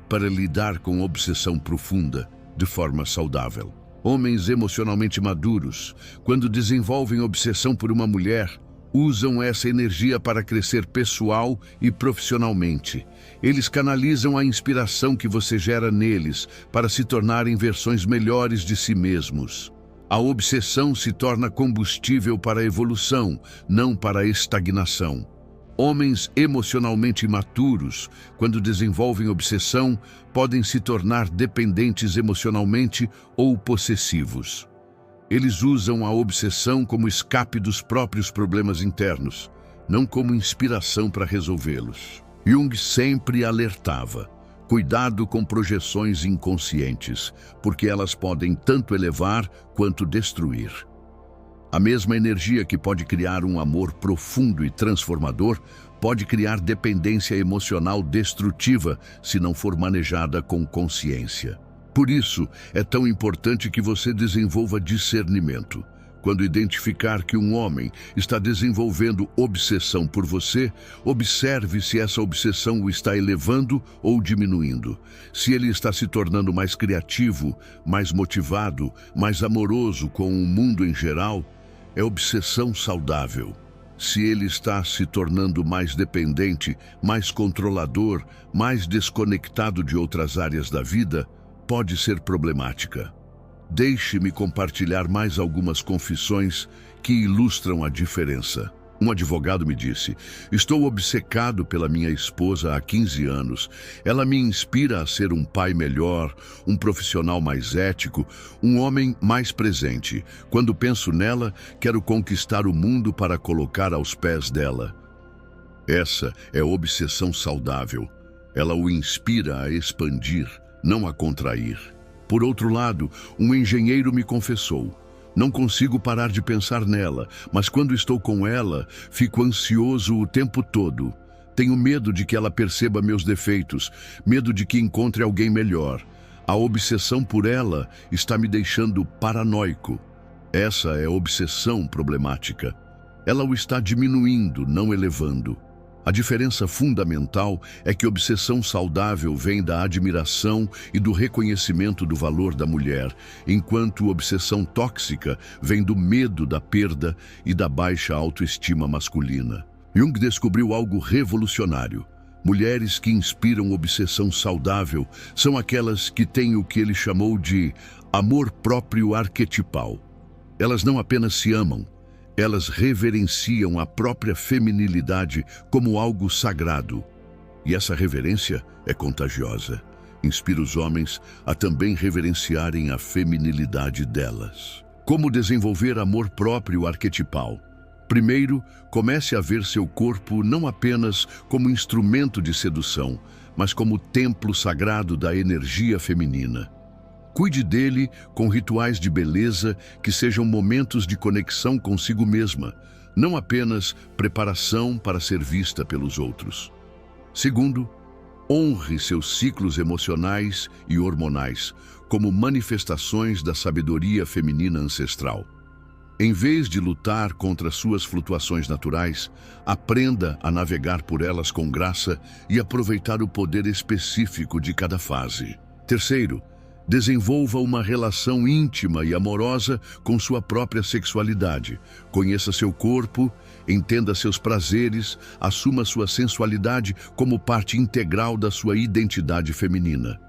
para lidar com obsessão profunda de forma saudável. Homens emocionalmente maduros, quando desenvolvem obsessão por uma mulher, usam essa energia para crescer pessoal e profissionalmente. Eles canalizam a inspiração que você gera neles para se tornarem versões melhores de si mesmos. A obsessão se torna combustível para a evolução, não para a estagnação. Homens emocionalmente imaturos, quando desenvolvem obsessão, podem se tornar dependentes emocionalmente ou possessivos. Eles usam a obsessão como escape dos próprios problemas internos, não como inspiração para resolvê-los. Jung sempre alertava: cuidado com projeções inconscientes, porque elas podem tanto elevar quanto destruir. A mesma energia que pode criar um amor profundo e transformador pode criar dependência emocional destrutiva se não for manejada com consciência. Por isso, é tão importante que você desenvolva discernimento. Quando identificar que um homem está desenvolvendo obsessão por você, observe se essa obsessão o está elevando ou diminuindo. Se ele está se tornando mais criativo, mais motivado, mais amoroso com o mundo em geral, é obsessão saudável. Se ele está se tornando mais dependente, mais controlador, mais desconectado de outras áreas da vida, pode ser problemática. Deixe-me compartilhar mais algumas confissões que ilustram a diferença. Um advogado me disse: estou obcecado pela minha esposa há 15 anos. Ela me inspira a ser um pai melhor, um profissional mais ético, um homem mais presente. Quando penso nela, quero conquistar o mundo para colocar aos pés dela. Essa é obsessão saudável. Ela o inspira a expandir, não a contrair. Por outro lado, um engenheiro me confessou: não consigo parar de pensar nela, mas quando estou com ela, fico ansioso o tempo todo. Tenho medo de que ela perceba meus defeitos, medo de que encontre alguém melhor. A obsessão por ela está me deixando paranoico. Essa é a obsessão problemática. Ela o está diminuindo, não elevando. A diferença fundamental é que obsessão saudável vem da admiração e do reconhecimento do valor da mulher, enquanto obsessão tóxica vem do medo da perda e da baixa autoestima masculina. Jung descobriu algo revolucionário. Mulheres que inspiram obsessão saudável são aquelas que têm o que ele chamou de amor próprio arquetipal. Elas não apenas se amam, elas reverenciam a própria feminilidade como algo sagrado. E essa reverência é contagiosa. Inspira os homens a também reverenciarem a feminilidade delas. Como desenvolver amor próprio arquetipal? Primeiro, comece a ver seu corpo não apenas como instrumento de sedução, mas como templo sagrado da energia feminina. Cuide dele com rituais de beleza que sejam momentos de conexão consigo mesma, não apenas preparação para ser vista pelos outros. Segundo, honre seus ciclos emocionais e hormonais como manifestações da sabedoria feminina ancestral. Em vez de lutar contra suas flutuações naturais, aprenda a navegar por elas com graça e aproveitar o poder específico de cada fase. Terceiro, desenvolva uma relação íntima e amorosa com sua própria sexualidade. Conheça seu corpo, entenda seus prazeres, assuma sua sensualidade como parte integral da sua identidade feminina.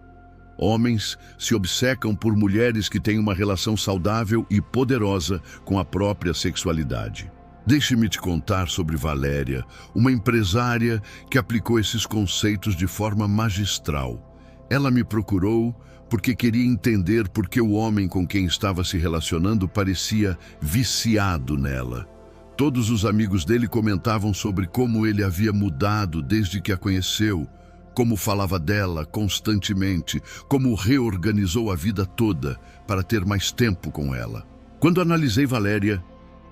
Homens se obcecam por mulheres que têm uma relação saudável e poderosa com a própria sexualidade. Deixe-me te contar sobre Valéria, uma empresária que aplicou esses conceitos de forma magistral. Ela me procurou porque queria entender por que o homem com quem estava se relacionando parecia viciado nela. Todos os amigos dele comentavam sobre como ele havia mudado desde que a conheceu, como falava dela constantemente, como reorganizou a vida toda para ter mais tempo com ela. Quando analisei Valéria,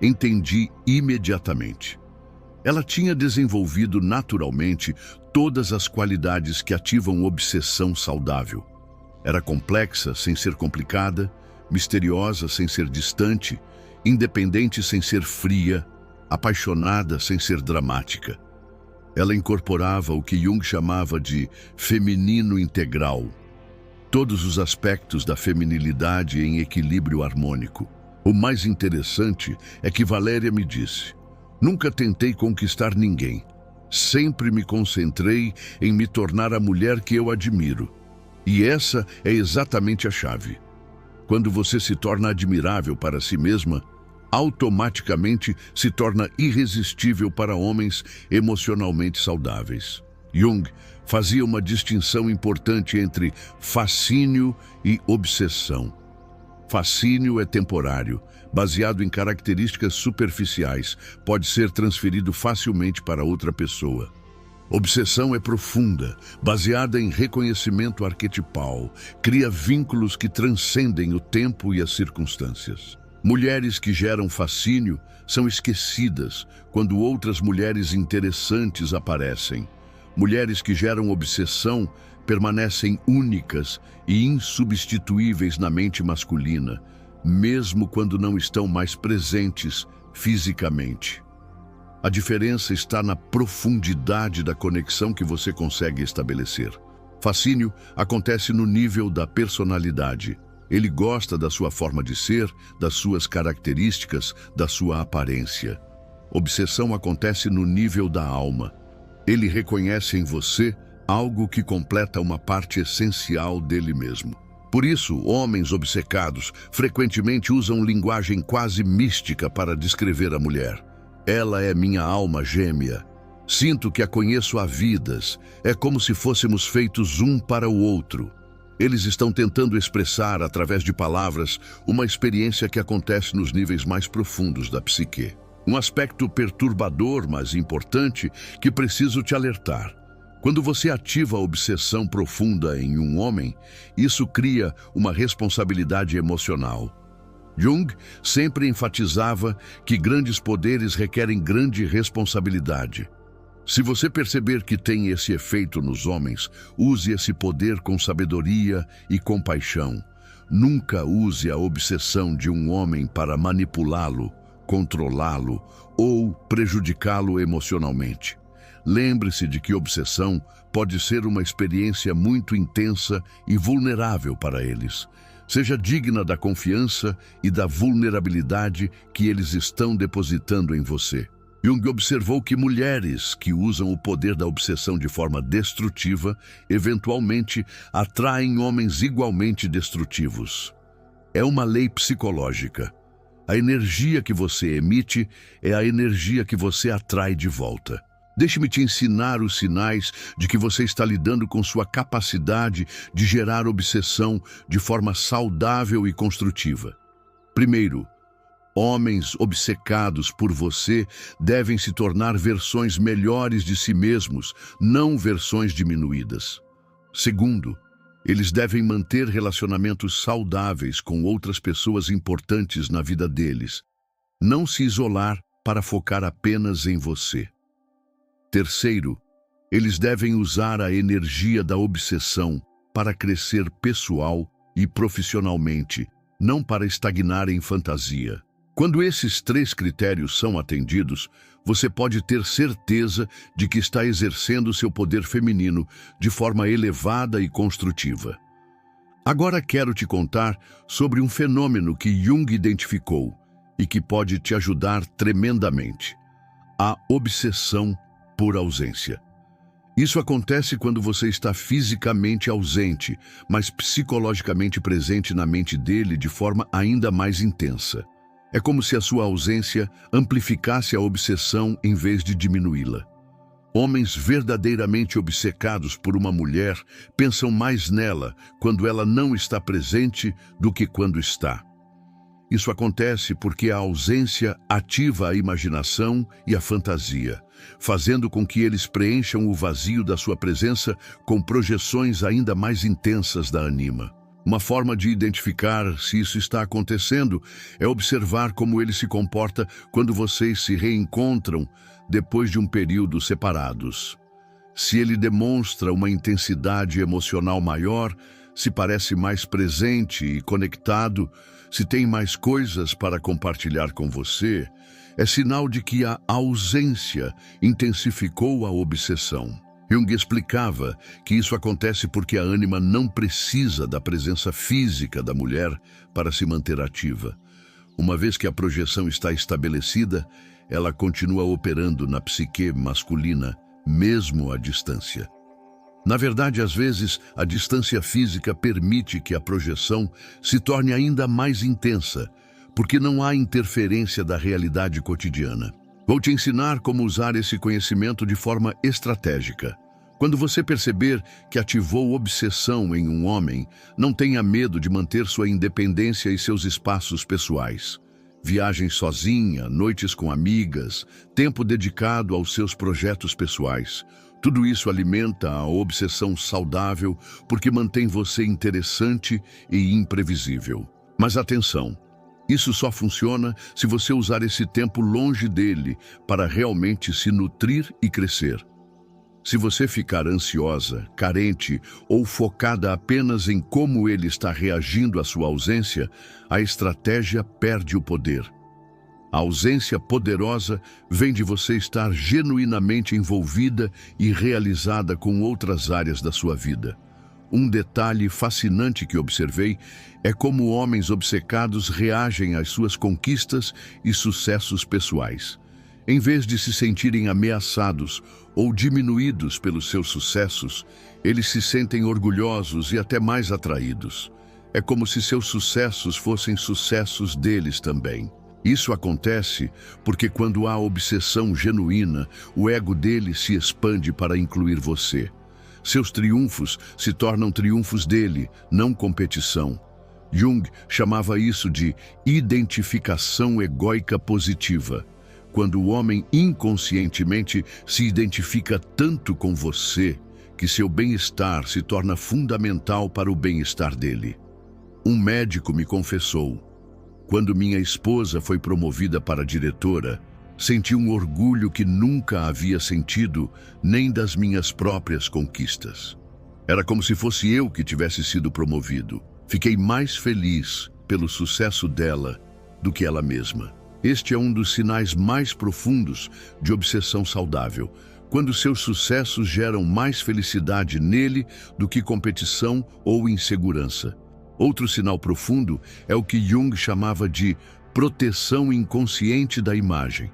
entendi imediatamente. Ela tinha desenvolvido naturalmente todas as qualidades que ativam obsessão saudável. Era complexa sem ser complicada, misteriosa sem ser distante, independente sem ser fria, apaixonada sem ser dramática. Ela incorporava o que Jung chamava de feminino integral, todos os aspectos da feminilidade em equilíbrio harmônico. O mais interessante é que Valéria me disse: nunca tentei conquistar ninguém. Sempre me concentrei em me tornar a mulher que eu admiro. E essa é exatamente a chave. Quando você se torna admirável para si mesma, automaticamente se torna irresistível para homens emocionalmente saudáveis. Jung fazia uma distinção importante entre fascínio e obsessão. Fascínio é temporário, baseado em características superficiais, pode ser transferido facilmente para outra pessoa. Obsessão é profunda, baseada em reconhecimento arquetipal, cria vínculos que transcendem o tempo e as circunstâncias. Mulheres que geram fascínio são esquecidas quando outras mulheres interessantes aparecem. Mulheres que geram obsessão permanecem únicas e insubstituíveis na mente masculina, mesmo quando não estão mais presentes fisicamente. A diferença está na profundidade da conexão que você consegue estabelecer. Fascínio acontece no nível da personalidade. Ele gosta da sua forma de ser, das suas características, da sua aparência. Obsessão acontece no nível da alma. Ele reconhece em você algo que completa uma parte essencial dele mesmo. Por isso, homens obcecados frequentemente usam linguagem quase mística para descrever a mulher. Ela é minha alma gêmea. Sinto que a conheço há vidas. É como se fôssemos feitos um para o outro. Eles estão tentando expressar, através de palavras, uma experiência que acontece nos níveis mais profundos da psique. Um aspecto perturbador, mas importante, que preciso te alertar. Quando você ativa a obsessão profunda em um homem, isso cria uma responsabilidade emocional. Jung sempre enfatizava que grandes poderes requerem grande responsabilidade. Se você perceber que tem esse efeito nos homens, use esse poder com sabedoria e compaixão. Nunca use a obsessão de um homem para manipulá-lo, controlá-lo ou prejudicá-lo emocionalmente. Lembre-se de que obsessão pode ser uma experiência muito intensa e vulnerável para eles. Seja digna da confiança e da vulnerabilidade que eles estão depositando em você. Jung observou que mulheres que usam o poder da obsessão de forma destrutiva, eventualmente atraem homens igualmente destrutivos. É uma lei psicológica. A energia que você emite é a energia que você atrai de volta. Deixe-me te ensinar os sinais de que você está lidando com sua capacidade de gerar obsessão de forma saudável e construtiva. Primeiro, homens obcecados por você devem se tornar versões melhores de si mesmos, não versões diminuídas. Segundo, eles devem manter relacionamentos saudáveis com outras pessoas importantes na vida deles, não se isolar para focar apenas em você. Terceiro, eles devem usar a energia da obsessão para crescer pessoal e profissionalmente, não para estagnar em fantasia. Quando esses 3 critérios são atendidos, você pode ter certeza de que está exercendo seu poder feminino de forma elevada e construtiva. Agora quero te contar sobre um fenômeno que Jung identificou e que pode te ajudar tremendamente: a obsessão por ausência. Isso acontece quando você está fisicamente ausente, mas psicologicamente presente na mente dele de forma ainda mais intensa. É como se a sua ausência amplificasse a obsessão em vez de diminuí-la. Homens verdadeiramente obcecados por uma mulher pensam mais nela quando ela não está presente do que quando está. Isso acontece porque a ausência ativa a imaginação e a fantasia, fazendo com que eles preencham o vazio da sua presença com projeções ainda mais intensas da anima. Uma forma de identificar se isso está acontecendo é observar como ele se comporta quando vocês se reencontram depois de um período separados. Se ele demonstra uma intensidade emocional maior, se parece mais presente e conectado, se tem mais coisas para compartilhar com você, é sinal de que a ausência intensificou a obsessão. Jung explicava que isso acontece porque a ânima não precisa da presença física da mulher para se manter ativa. Uma vez que a projeção está estabelecida, ela continua operando na psique masculina, mesmo à distância. Na verdade, às vezes, a distância física permite que a projeção se torne ainda mais intensa, porque não há interferência da realidade cotidiana. Vou te ensinar como usar esse conhecimento de forma estratégica. Quando você perceber que ativou obsessão em um homem, não tenha medo de manter sua independência e seus espaços pessoais. Viagens sozinha, noites com amigas, tempo dedicado aos seus projetos pessoais. Tudo isso alimenta a obsessão saudável porque mantém você interessante e imprevisível. Mas atenção! Isso só funciona se você usar esse tempo longe dele para realmente se nutrir e crescer. Se você ficar ansiosa, carente ou focada apenas em como ele está reagindo à sua ausência, a estratégia perde o poder. A ausência poderosa vem de você estar genuinamente envolvida e realizada com outras áreas da sua vida. Um detalhe fascinante que observei é como homens obcecados reagem às suas conquistas e sucessos pessoais. Em vez de se sentirem ameaçados ou diminuídos pelos seus sucessos, eles se sentem orgulhosos e até mais atraídos. É como se seus sucessos fossem sucessos deles também. Isso acontece porque quando há obsessão genuína, o ego dele se expande para incluir você. Seus triunfos se tornam triunfos dele, não competição. Jung chamava isso de identificação egóica positiva, quando o homem inconscientemente se identifica tanto com você que seu bem-estar se torna fundamental para o bem-estar dele. Um médico me confessou: quando minha esposa foi promovida para diretora, senti um orgulho que nunca havia sentido nem das minhas próprias conquistas. Era como se fosse eu que tivesse sido promovido. Fiquei mais feliz pelo sucesso dela do que ela mesma. Este é um dos sinais mais profundos de obsessão saudável, quando seus sucessos geram mais felicidade nele do que competição ou insegurança. Outro sinal profundo é o que Jung chamava de proteção inconsciente da imagem.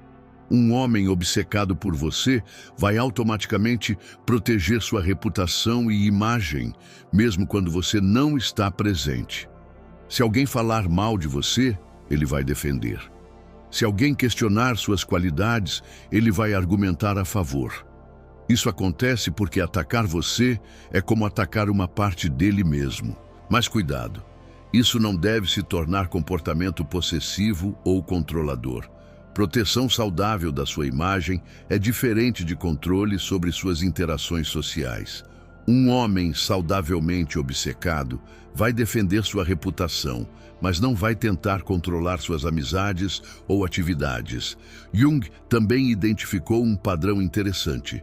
Um homem obcecado por você vai automaticamente proteger sua reputação e imagem, mesmo quando você não está presente. Se alguém falar mal de você, ele vai defender. Se alguém questionar suas qualidades, ele vai argumentar a favor. Isso acontece porque atacar você é como atacar uma parte dele mesmo. Mas cuidado, isso não deve se tornar comportamento possessivo ou controlador. Proteção saudável da sua imagem é diferente de controle sobre suas interações sociais. Um homem saudavelmente obcecado vai defender sua reputação, mas não vai tentar controlar suas amizades ou atividades. Jung também identificou um padrão interessante.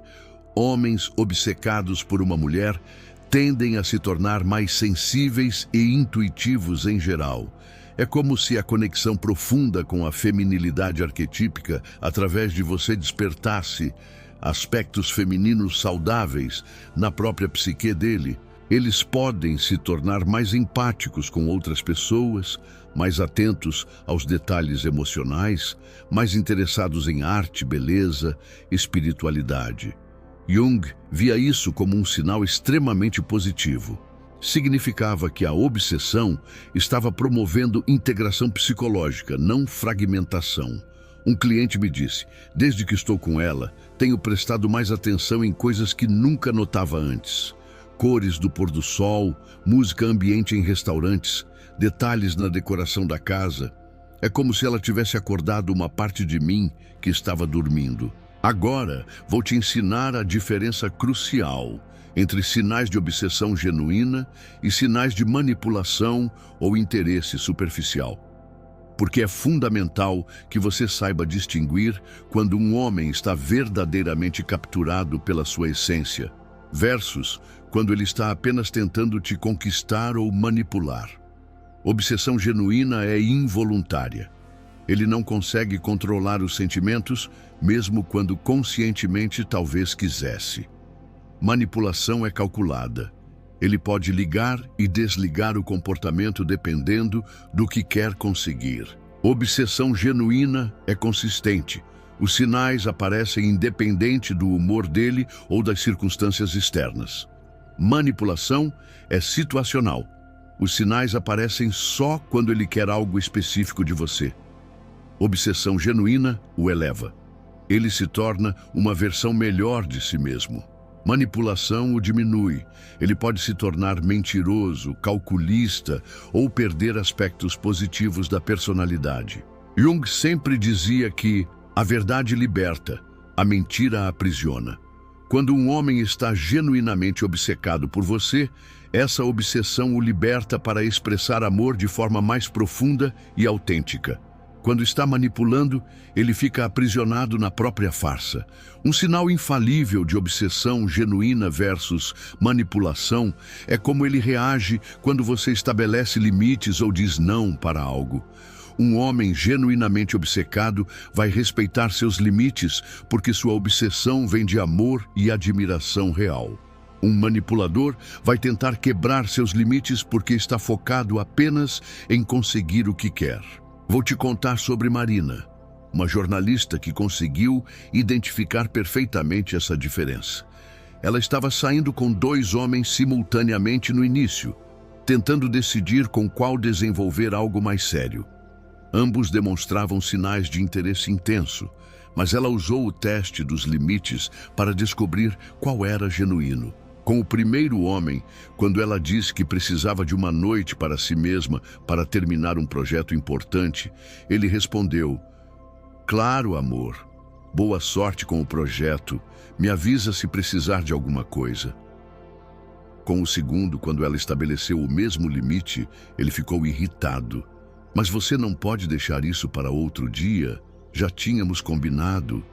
Homens obcecados por uma mulher tendem a se tornar mais sensíveis e intuitivos em geral. É como se a conexão profunda com a feminilidade arquetípica através de você despertasse aspectos femininos saudáveis na própria psique dele. Eles podem se tornar mais empáticos com outras pessoas, mais atentos aos detalhes emocionais, mais interessados em arte, beleza, espiritualidade. Jung via isso como um sinal extremamente positivo. Significava que a obsessão estava promovendo integração psicológica, não fragmentação. Um cliente me disse: desde que estou com ela, tenho prestado mais atenção em coisas que nunca notava antes. Cores do pôr do sol, música ambiente em restaurantes, detalhes na decoração da casa. É como se ela tivesse acordado uma parte de mim que estava dormindo. Agora, vou te ensinar a diferença crucial entre sinais de obsessão genuína e sinais de manipulação ou interesse superficial. Porque é fundamental que você saiba distinguir quando um homem está verdadeiramente capturado pela sua essência, versus quando ele está apenas tentando te conquistar ou manipular. Obsessão genuína é involuntária. Ele não consegue controlar os sentimentos, mesmo quando conscientemente talvez quisesse. Manipulação é calculada. Ele pode ligar e desligar o comportamento dependendo do que quer conseguir. Obsessão genuína é consistente. Os sinais aparecem independente do humor dele ou das circunstâncias externas. Manipulação é situacional. Os sinais aparecem só quando ele quer algo específico de você. Obsessão genuína o eleva. Ele se torna uma versão melhor de si mesmo. Manipulação o diminui. Ele pode se tornar mentiroso, calculista ou perder aspectos positivos da personalidade. Jung sempre dizia que a verdade liberta, a mentira aprisiona. Quando um homem está genuinamente obcecado por você, essa obsessão o liberta para expressar amor de forma mais profunda e autêntica. Quando está manipulando, ele fica aprisionado na própria farsa. Um sinal infalível de obsessão genuína versus manipulação é como ele reage quando você estabelece limites ou diz não para algo. Um homem genuinamente obcecado vai respeitar seus limites porque sua obsessão vem de amor e admiração real. Um manipulador vai tentar quebrar seus limites porque está focado apenas em conseguir o que quer. Vou te contar sobre Marina, uma jornalista que conseguiu identificar perfeitamente essa diferença. Ela estava saindo com 2 homens simultaneamente no início, tentando decidir com qual desenvolver algo mais sério. Ambos demonstravam sinais de interesse intenso, mas ela usou o teste dos limites para descobrir qual era genuíno. Com o primeiro homem, quando ela disse que precisava de uma noite para si mesma para terminar um projeto importante, ele respondeu: "Claro, amor. Boa sorte com o projeto. Me avisa se precisar de alguma coisa." Com o segundo, quando ela estabeleceu o mesmo limite, ele ficou irritado. "Mas você não pode deixar isso para outro dia? Já tínhamos combinado."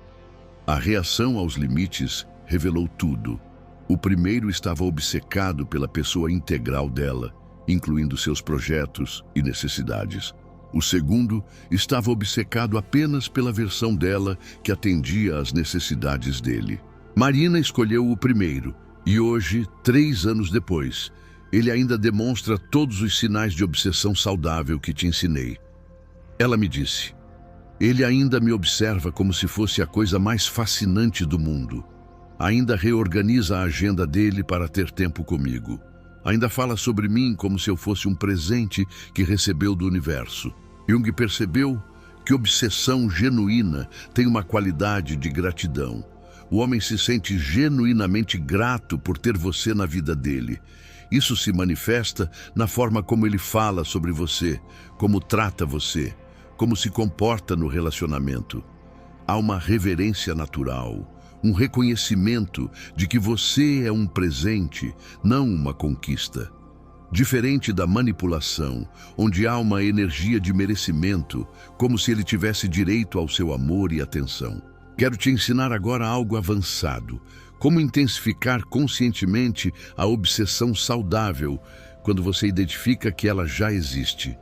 A reação aos limites revelou tudo. O primeiro estava obcecado pela pessoa integral dela, incluindo seus projetos e necessidades. O segundo estava obcecado apenas pela versão dela que atendia às necessidades dele. Marina escolheu o primeiro, e hoje, 3 anos depois, ele ainda demonstra todos os sinais de obsessão saudável que te ensinei. Ela me disse: "Ele ainda me observa como se fosse a coisa mais fascinante do mundo. Ainda reorganiza a agenda dele para ter tempo comigo. Ainda fala sobre mim como se eu fosse um presente que recebeu do universo." Jung percebeu que obsessão genuína tem uma qualidade de gratidão. O homem se sente genuinamente grato por ter você na vida dele. Isso se manifesta na forma como ele fala sobre você, como trata você, como se comporta no relacionamento. Há uma reverência natural, um reconhecimento de que você é um presente, não uma conquista. Diferente da manipulação, onde há uma energia de merecimento, como se ele tivesse direito ao seu amor e atenção. Quero te ensinar agora algo avançado, como intensificar conscientemente a obsessão saudável quando você identifica que ela já existe.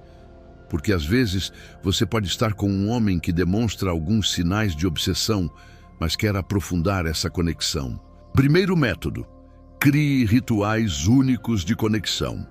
Porque às vezes você pode estar com um homem que demonstra alguns sinais de obsessão, mas quer aprofundar essa conexão. Primeiro método: crie rituais únicos de conexão.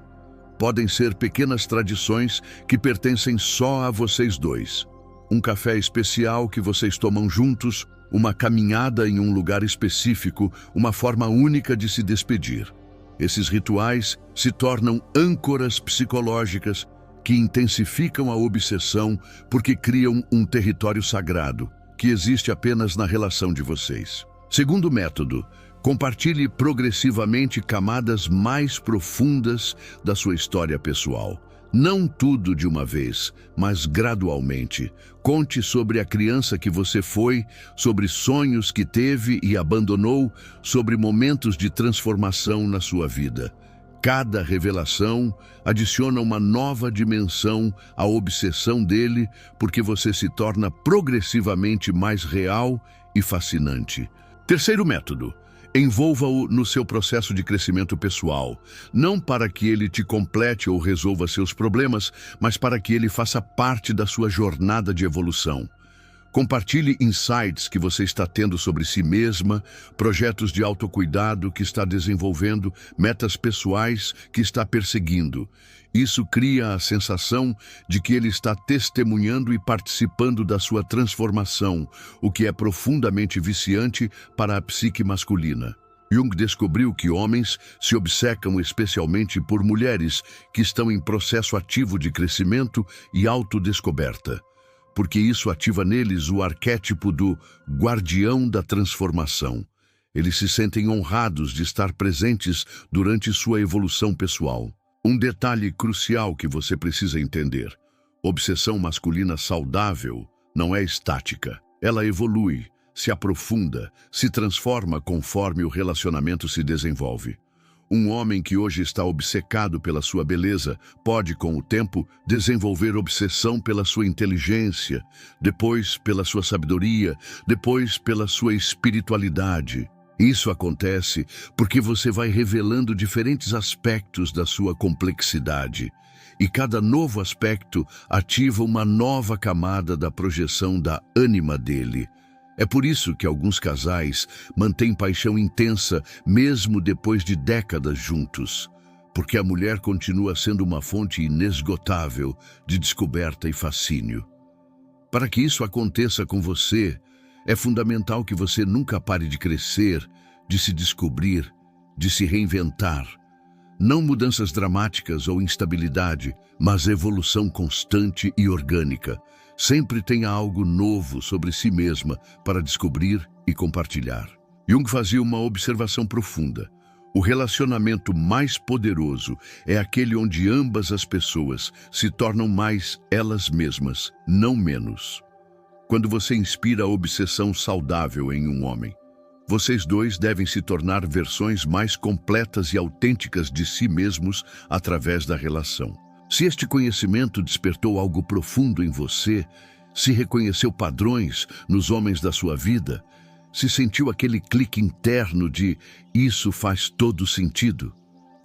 Podem ser pequenas tradições que pertencem só a vocês dois. Um café especial que vocês tomam juntos, uma caminhada em um lugar específico, uma forma única de se despedir. Esses rituais se tornam âncoras psicológicas que intensificam a obsessão porque criam um território sagrado que existe apenas na relação de vocês. Segundo método: compartilhe progressivamente camadas mais profundas da sua história pessoal. Não tudo de uma vez, mas gradualmente. Conte sobre a criança que você foi, sobre sonhos que teve e abandonou, sobre momentos de transformação na sua vida. Cada revelação adiciona uma nova dimensão à obsessão dele, porque você se torna progressivamente mais real e fascinante. Terceiro método: envolva-o no seu processo de crescimento pessoal, não para que ele te complete ou resolva seus problemas, mas para que ele faça parte da sua jornada de evolução. Compartilhe insights que você está tendo sobre si mesma, projetos de autocuidado que está desenvolvendo, metas pessoais que está perseguindo. Isso cria a sensação de que ele está testemunhando e participando da sua transformação, o que é profundamente viciante para a psique masculina. Jung descobriu que homens se obcecam especialmente por mulheres que estão em processo ativo de crescimento e autodescoberta, porque isso ativa neles o arquétipo do guardião da transformação. Eles se sentem honrados de estar presentes durante sua evolução pessoal. Um detalhe crucial que você precisa entender: obsessão masculina saudável não é estática. Ela evolui, se aprofunda, se transforma conforme o relacionamento se desenvolve. Um homem que hoje está obcecado pela sua beleza pode, com o tempo, desenvolver obsessão pela sua inteligência, depois pela sua sabedoria, depois pela sua espiritualidade. Isso acontece porque você vai revelando diferentes aspectos da sua complexidade, e cada novo aspecto ativa uma nova camada da projeção da ânima dele. É por isso que alguns casais mantêm paixão intensa mesmo depois de décadas juntos, porque a mulher continua sendo uma fonte inesgotável de descoberta e fascínio. Para que isso aconteça com você, é fundamental que você nunca pare de crescer, de se descobrir, de se reinventar. Não mudanças dramáticas ou instabilidade, mas evolução constante e orgânica. Sempre tenha algo novo sobre si mesma para descobrir e compartilhar. Jung fazia uma observação profunda. O relacionamento mais poderoso é aquele onde ambas as pessoas se tornam mais elas mesmas, não menos. Quando você inspira a obsessão saudável em um homem, vocês dois devem se tornar versões mais completas e autênticas de si mesmos através da relação. Se este conhecimento despertou algo profundo em você, se reconheceu padrões nos homens da sua vida, se sentiu aquele clique interno de "isso faz todo sentido",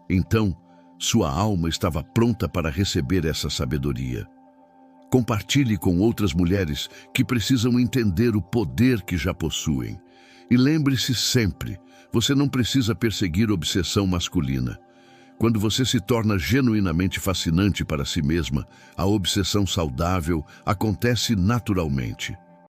então sua alma estava pronta para receber essa sabedoria. Compartilhe com outras mulheres que precisam entender o poder que já possuem. E lembre-se sempre, você não precisa perseguir obsessão masculina. Quando você se torna genuinamente fascinante para si mesma, a obsessão saudável acontece naturalmente.